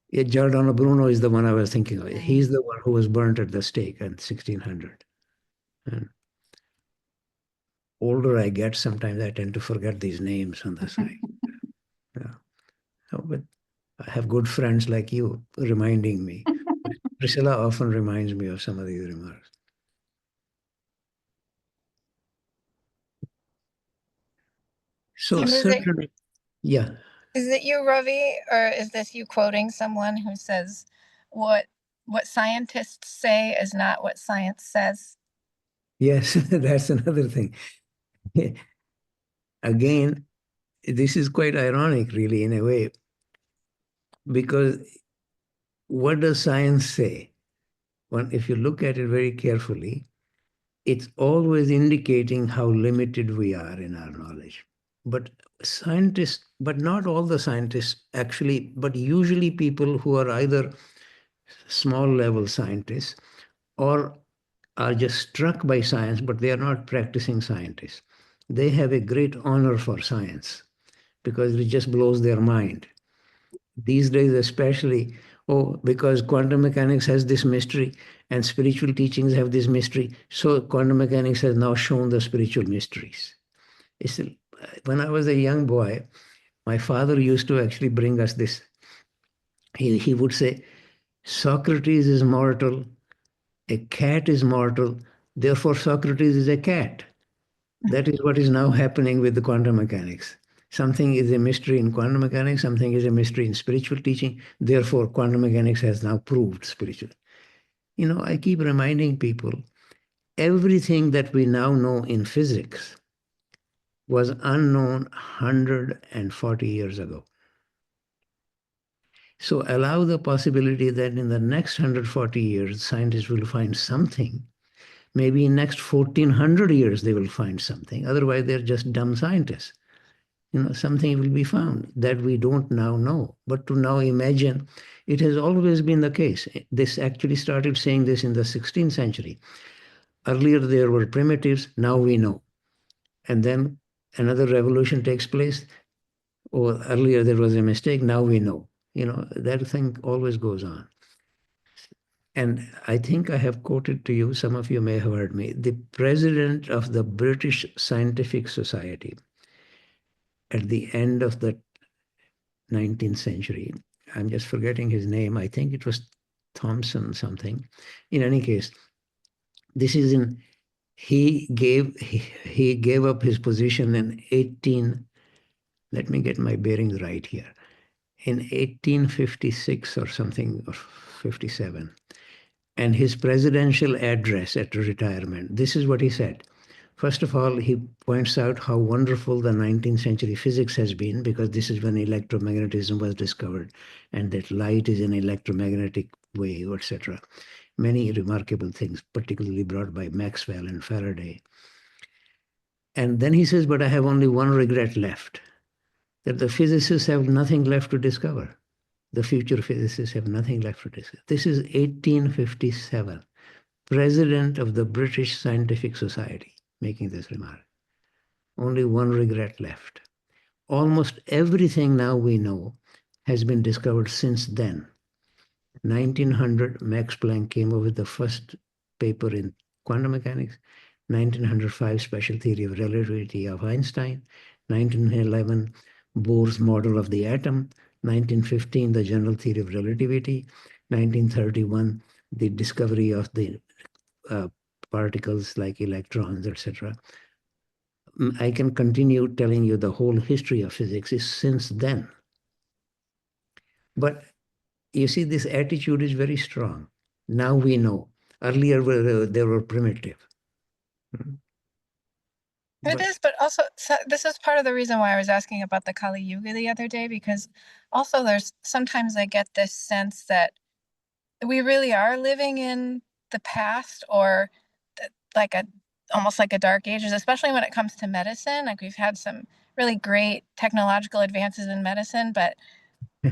Yeah, Giordano Bruno is the one I was thinking of. Mm. He's the one who was burnt at the stake in 1600. And older I get, sometimes I tend to forget these names on the side. Yeah. Oh, but I have good friends like you reminding me. Priscilla often reminds me of some of these remarks. So And certainly, yeah. is it you, Ravi, or is this you quoting someone who says what scientists say is not what science says? Yes, that's another thing. Again, this is quite ironic, really, in a way, because what does science say? Well, if you look at it very carefully, it's always indicating how limited we are in our knowledge. But scientists, but not all the scientists actually, but usually people who are either small level scientists or are just struck by science, but they are not practicing scientists. They have a great honor for science because it just blows their mind. These days, especially, oh, because quantum mechanics has this mystery and spiritual teachings have this mystery, so quantum mechanics has now shown the spiritual mysteries. It's, when I was a young boy, my father used to actually bring us this. He would say, Socrates is mortal, a cat is mortal, therefore Socrates is a cat. That is what is now happening with the quantum mechanics. Something is a mystery in quantum mechanics, something is a mystery in spiritual teaching. Therefore, quantum mechanics has now proved spiritual. You know, I keep reminding people everything that we now know in physics was unknown 140 years ago. So allow the possibility that in the next 140 years, scientists will find something. Maybe in next 1400 years, they will find something. Otherwise, they're just dumb scientists. You know, something will be found that we don't now know. But to now imagine, it has always been the case. This actually started saying this in the 16th century. Earlier there were primitives, now we know. And then another revolution takes place, or earlier there was a mistake, now we know. You know, that thing always goes on. And I think I have quoted to you, some of you may have heard me, the president of the British Scientific Society at the end of the 19th century. I'm just forgetting his name. I think it was Thompson something. In any case, this is in, he gave up his position in 18, let me get my bearings right here, in 1856 or something, or 57. And his presidential address at retirement, this is what he said. First of all, he points out how wonderful the 19th century physics has been, because this is when electromagnetism was discovered and that light is an electromagnetic wave, etc. Many remarkable things, particularly brought by Maxwell and Faraday. And then he says, but I have only one regret left, that the physicists have nothing left to discover. The future physicists have nothing left to discover. This is 1857, president of the British Scientific Society making this remark. Only one regret left. Almost everything now we know has been discovered since then. 1900, Max Planck came up with the first paper in quantum mechanics. 1905, special theory of relativity of Einstein. 1911, Bohr's model of the atom. 1915, the general theory of relativity. 1931, the discovery of the particles like electrons, etc. I can continue telling you the whole history of physics is since then. But you see, this attitude is very strong. Now we know. Earlier, they were primitive. It is, but also this is part of the reason why I was asking about the Kali Yuga the other day, because also there's sometimes I get this sense that we really are living in the past, or like almost like a dark ages, especially when it comes to medicine. Like we've had some really great technological advances in medicine, but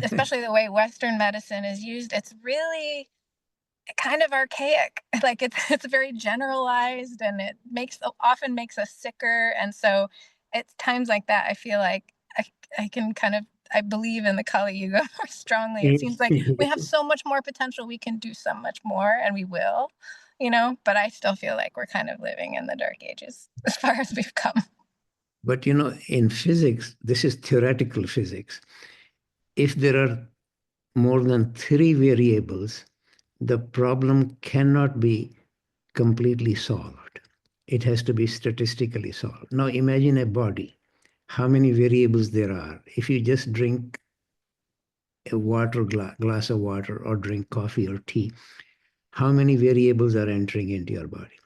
especially the way Western medicine is used, it's really kind of archaic. Like it's very generalized, and it often makes us sicker. And so it's times like that I feel like I can kind of, I believe in the Kali Yuga more strongly. It seems like we have so much more potential. We can do so much more, and we will, but I still feel like we're kind of living in the dark ages as far as we've come. But in physics, this is theoretical physics. If there are more than 3 variables, the problem cannot be completely solved. It has to be statistically solved. Now imagine a body, how many variables there are. If you just drink a glass of water or drink coffee or tea, how many variables are entering into your body?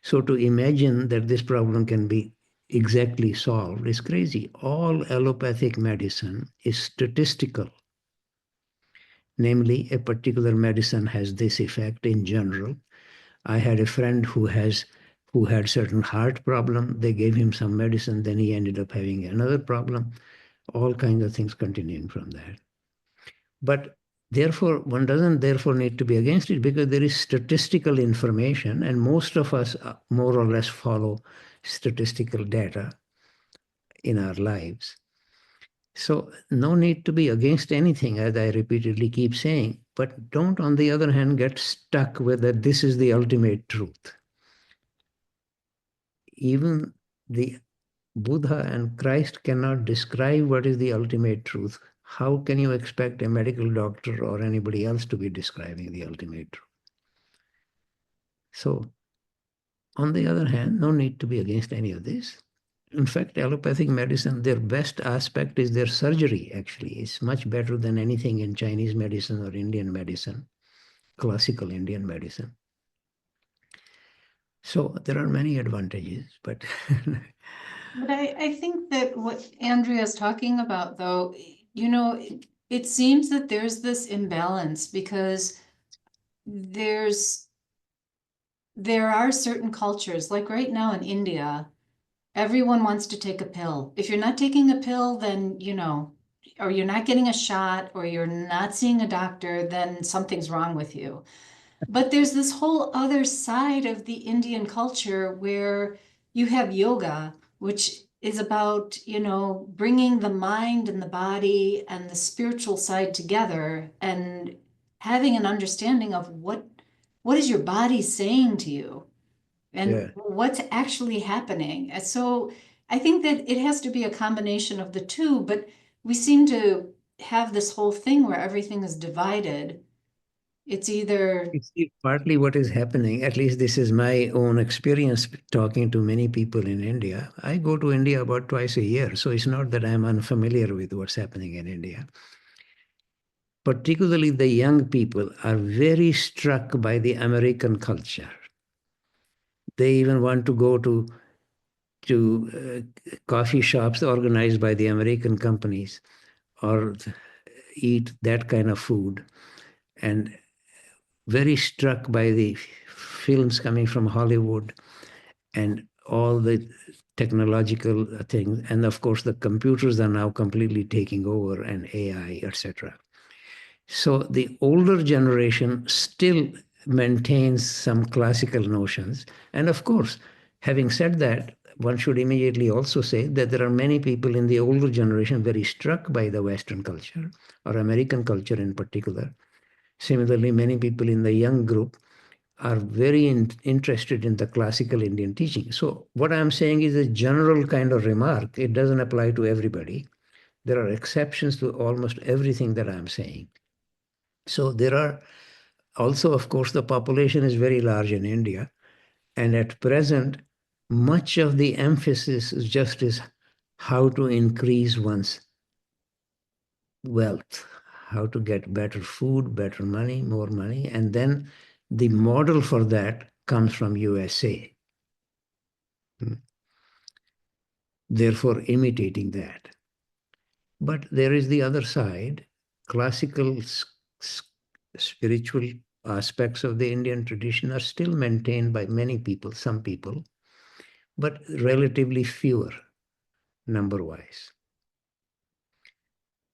So to imagine that this problem can be exactly solved is crazy. All allopathic medicine is statistical. Namely, a particular medicine has this effect in general. I had a friend who had certain heart problem. They gave him some medicine, then he ended up having another problem. All kinds of things continuing from that. But therefore, one doesn't therefore need to be against it, because there is statistical information, and most of us more or less follow statistical data in our lives. So no need to be against anything, as I repeatedly keep saying, but don't, on the other hand, get stuck with that this is the ultimate truth. Even the Buddha and Christ cannot describe what is the ultimate truth. How can you expect a medical doctor or anybody else to be describing the ultimate truth? So, on the other hand, no need to be against any of this. In fact, allopathic medicine, their best aspect is their surgery, actually. It's much better than anything in Chinese medicine or Indian medicine, classical Indian medicine. So there are many advantages, but But I think that what Andrea is talking about, though, it seems that there's this imbalance because there are certain cultures, like right now in India, everyone wants to take a pill. If you're not taking a pill, then, or you're not getting a shot, or you're not seeing a doctor, then something's wrong with you. But there's this whole other side of the Indian culture where you have yoga, which is about, bringing the mind and the body and the spiritual side together and having an understanding of what is your body saying to you and yeah. what's actually happening. And so I think that it has to be a combination of the two, but we seem to have this whole thing where everything is divided. It's either It's partly what is happening. At least this is my own experience talking to many people in India. I go to India about twice a year, so it's not that I'm unfamiliar with what's happening in India. Particularly the young people are very struck by the American culture. They even want to go to coffee shops organized by the American companies or eat that kind of food, and very struck by the films coming from Hollywood and all the technological things. And of course, the computers are now completely taking over, and AI, etc. So the older generation still maintains some classical notions. And of course, having said that, one should immediately also say that there are many people in the older generation very struck by the Western culture, or American culture in particular. Similarly, many people in the young group are very interested in the classical Indian teaching. So what I'm saying is a general kind of remark. It doesn't apply to everybody. There are exceptions to almost everything that I'm saying. So there are also, of course, the population is very large in India. And at present, much of the emphasis is how to increase one's wealth, how to get better food, better money, more money. And then the model for that comes from USA. Therefore, imitating that. But there is the other side. Classical spiritual aspects of the Indian tradition are still maintained by many people, some people, but relatively fewer number-wise.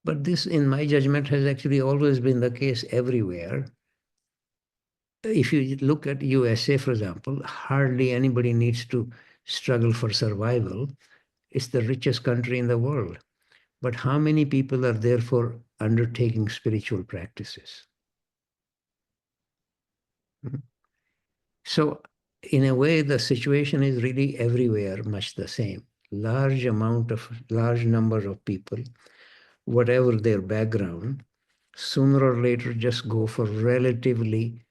But this, in my judgment, has actually always been the case everywhere. if you look at USA, for example, hardly anybody needs to struggle for survival. It's the richest country in the world. But how many people are therefore undertaking spiritual practices? Hmm. So in a way, the situation is really everywhere much the same. Large number of people, whatever their background, sooner or later just go for relatively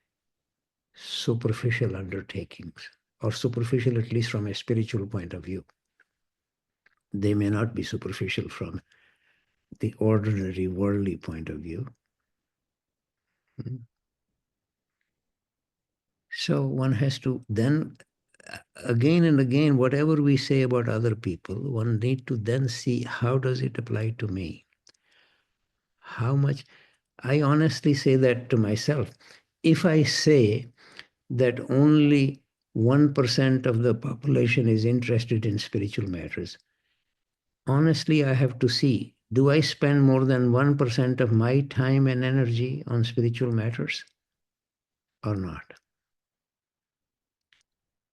superficial undertakings, or superficial at least from a spiritual point of view. They may not be superficial from the ordinary worldly point of view. Hmm. So one has to then, again and again, whatever we say about other people, one need to then see how does it apply to me? How much, I honestly say that to myself. If I say that only 1% of the population is interested in spiritual matters, honestly, I have to see, do I spend more than 1% of my time and energy on spiritual matters or not?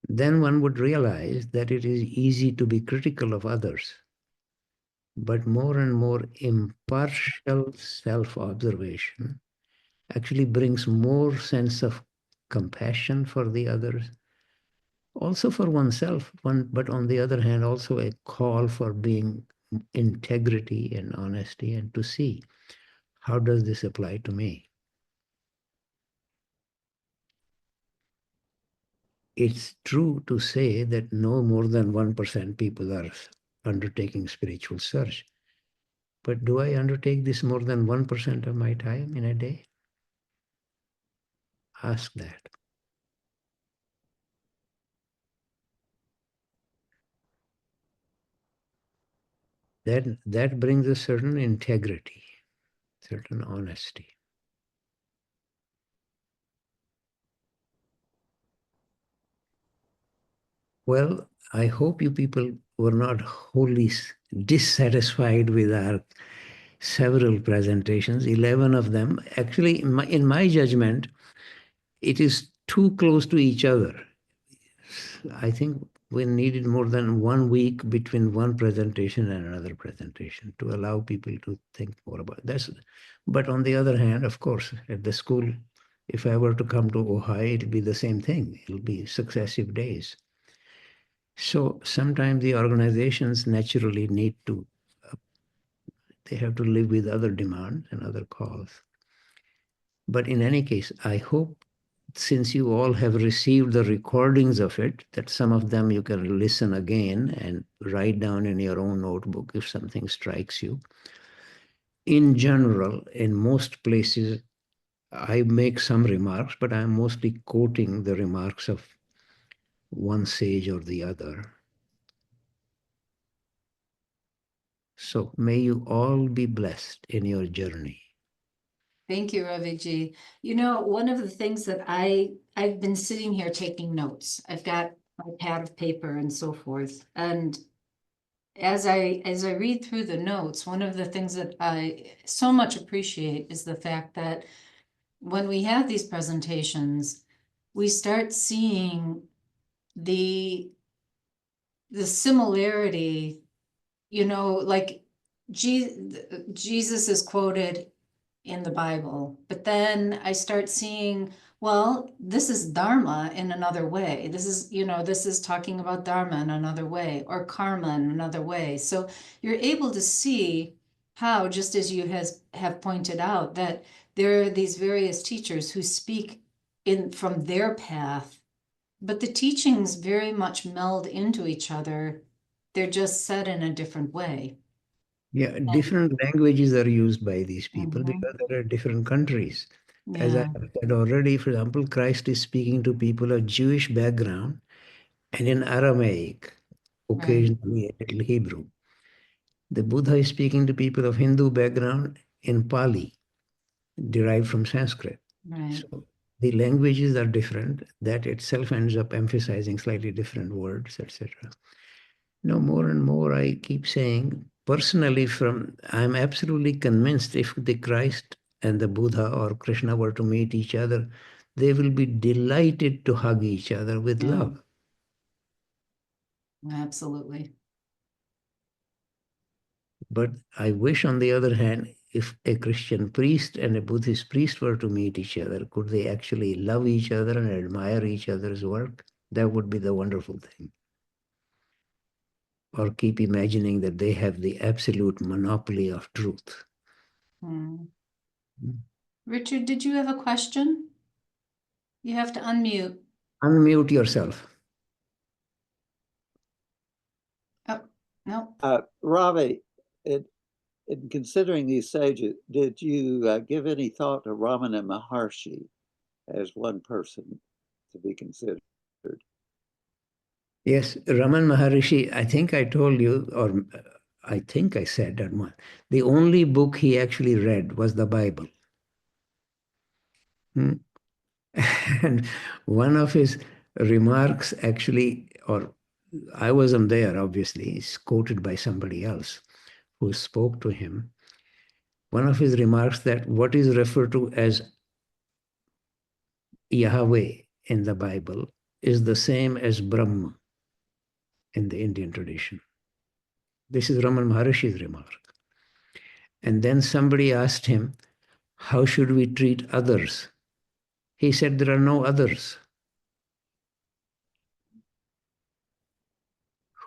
Then one would realize that it is easy to be critical of others, but more and more impartial self-observation actually brings more sense of compassion for the others, also for oneself, but on the other hand, also a call for being integrity and honesty, and to see how does this apply to me. It's true to say that no more than 1% people are undertaking spiritual search. But do I undertake this more than 1% of my time in a day? Ask that. That brings a certain integrity, certain honesty. Well, I hope you people were not wholly dissatisfied with our several presentations, 11 of them. Actually, in my judgment, it is too close to each other. I think we needed more than 1 week between one presentation and another presentation to allow people to think more about this. But on the other hand, of course, at the school, if I were to come to Ohio, it'll be the same thing. It'll be successive days. So sometimes the organizations naturally need to, they have to live with other demands and other calls. But in any case, I hope, since you all have received the recordings of it, that some of them you can listen again and write down in your own notebook if something strikes you. In general, in most places, I make some remarks, but I'm mostly quoting the remarks of one sage or the other. So may you all be blessed in your journey. Thank you, Ravi Ji. You know, one of the things that I've been sitting here taking notes. I've got my pad of paper and so forth. And as I read through the notes, one of the things that I so much appreciate is the fact that when we have these presentations, we start seeing the similarity, you know, like Jesus is quoted in the Bible, but then I start seeing, well, this is Dharma in another way. This is, you know, this is talking about Dharma in another way, or karma in another way. So you're able to see how, just as you have pointed out, that there are these various teachers who speak in from their path, but the teachings very much meld into each other. They're just said in a different way. Yeah, different languages are used by these people Mhm. because there are different countries. As I Yeah, have said already, for example, Christ is speaking to people of Jewish background and in Aramaic, right, occasionally a little Hebrew. The Buddha is speaking to people of Hindu background in Pali, derived from Sanskrit. right. So the languages are different. That itself ends up emphasizing slightly different words, etc. No, more and more I keep saying, personally, I'm absolutely convinced if the Christ and the Buddha or Krishna were to meet each other, they will be delighted to hug each other with Yeah. love. Absolutely. But I wish, on the other hand, if a Christian priest and a Buddhist priest were to meet each other, could they actually love each other and admire each other's work? That would be the wonderful thing. Or keep imagining that they have the absolute monopoly of truth. Hmm. Hmm. Richard, did you have a question? You have to unmute. Unmute yourself. Oh, no. Ravi, in considering these sages, did you give any thought to Ramana Maharshi as one person to be considered? Yes, Raman Maharishi, I think I told you, or I think I said that one. The only book he actually read was the Bible. Hmm. And one of his remarks actually, or I wasn't there, obviously, it's quoted by somebody else who spoke to him. One of his remarks that what is referred to as Yahweh in the Bible is the same as Brahma in the Indian tradition. This is Raman Maharishi's remark. And then somebody asked him, how should we treat others? He said, there are no others.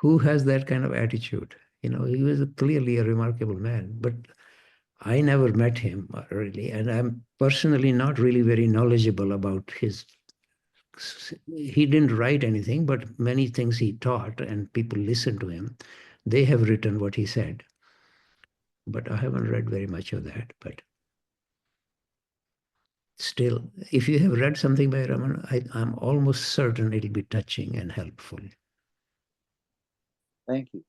Who has that kind of attitude? You know, he was clearly a remarkable man, but I never met him really, and I'm personally not really very knowledgeable about his. He didn't write anything, but many things he taught, and people listened to him. They have written what he said, but I haven't read very much of that. But still, if you have read something by Raman, I'm almost certain it'll be touching and helpful. Thank you.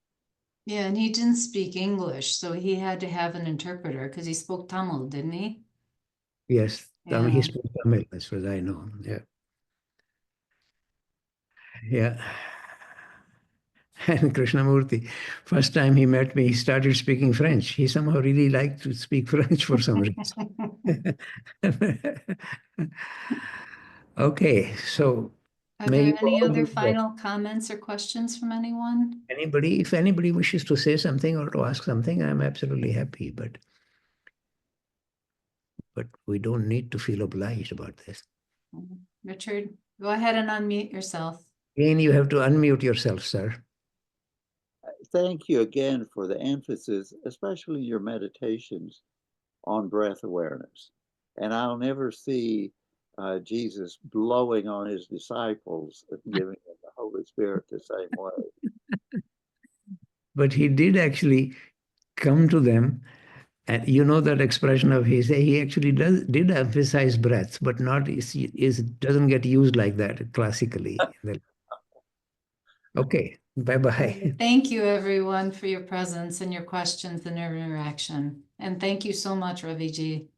Yeah, and he didn't speak English, so he had to have an interpreter because he spoke Tamil, didn't he? Yes, I mean, Yeah. he spoke Tamil, as far as I know. Yeah. Yeah. And Krishnamurti, first time he met me, he started speaking French. He somehow really liked to speak French for some reason. Okay, so Are may there you any all other be blessed. final comments or questions from anyone? Anybody, if anybody wishes to say something or to ask something, I'm absolutely happy, but we don't need to feel obliged about this. Richard, go ahead and unmute yourself. Again, you have to unmute yourself, sir. Thank you again for the emphasis, especially your meditations on breath awareness. And I'll never see Jesus blowing on his disciples and giving them the Holy Spirit the same way. But he did actually come to them. And you know that expression of his, he actually did emphasize breath, but not doesn't get used like that classically. Okay, bye-bye. Thank you, everyone, for your presence and your questions and your interaction. And thank you so much, Ravi Ji.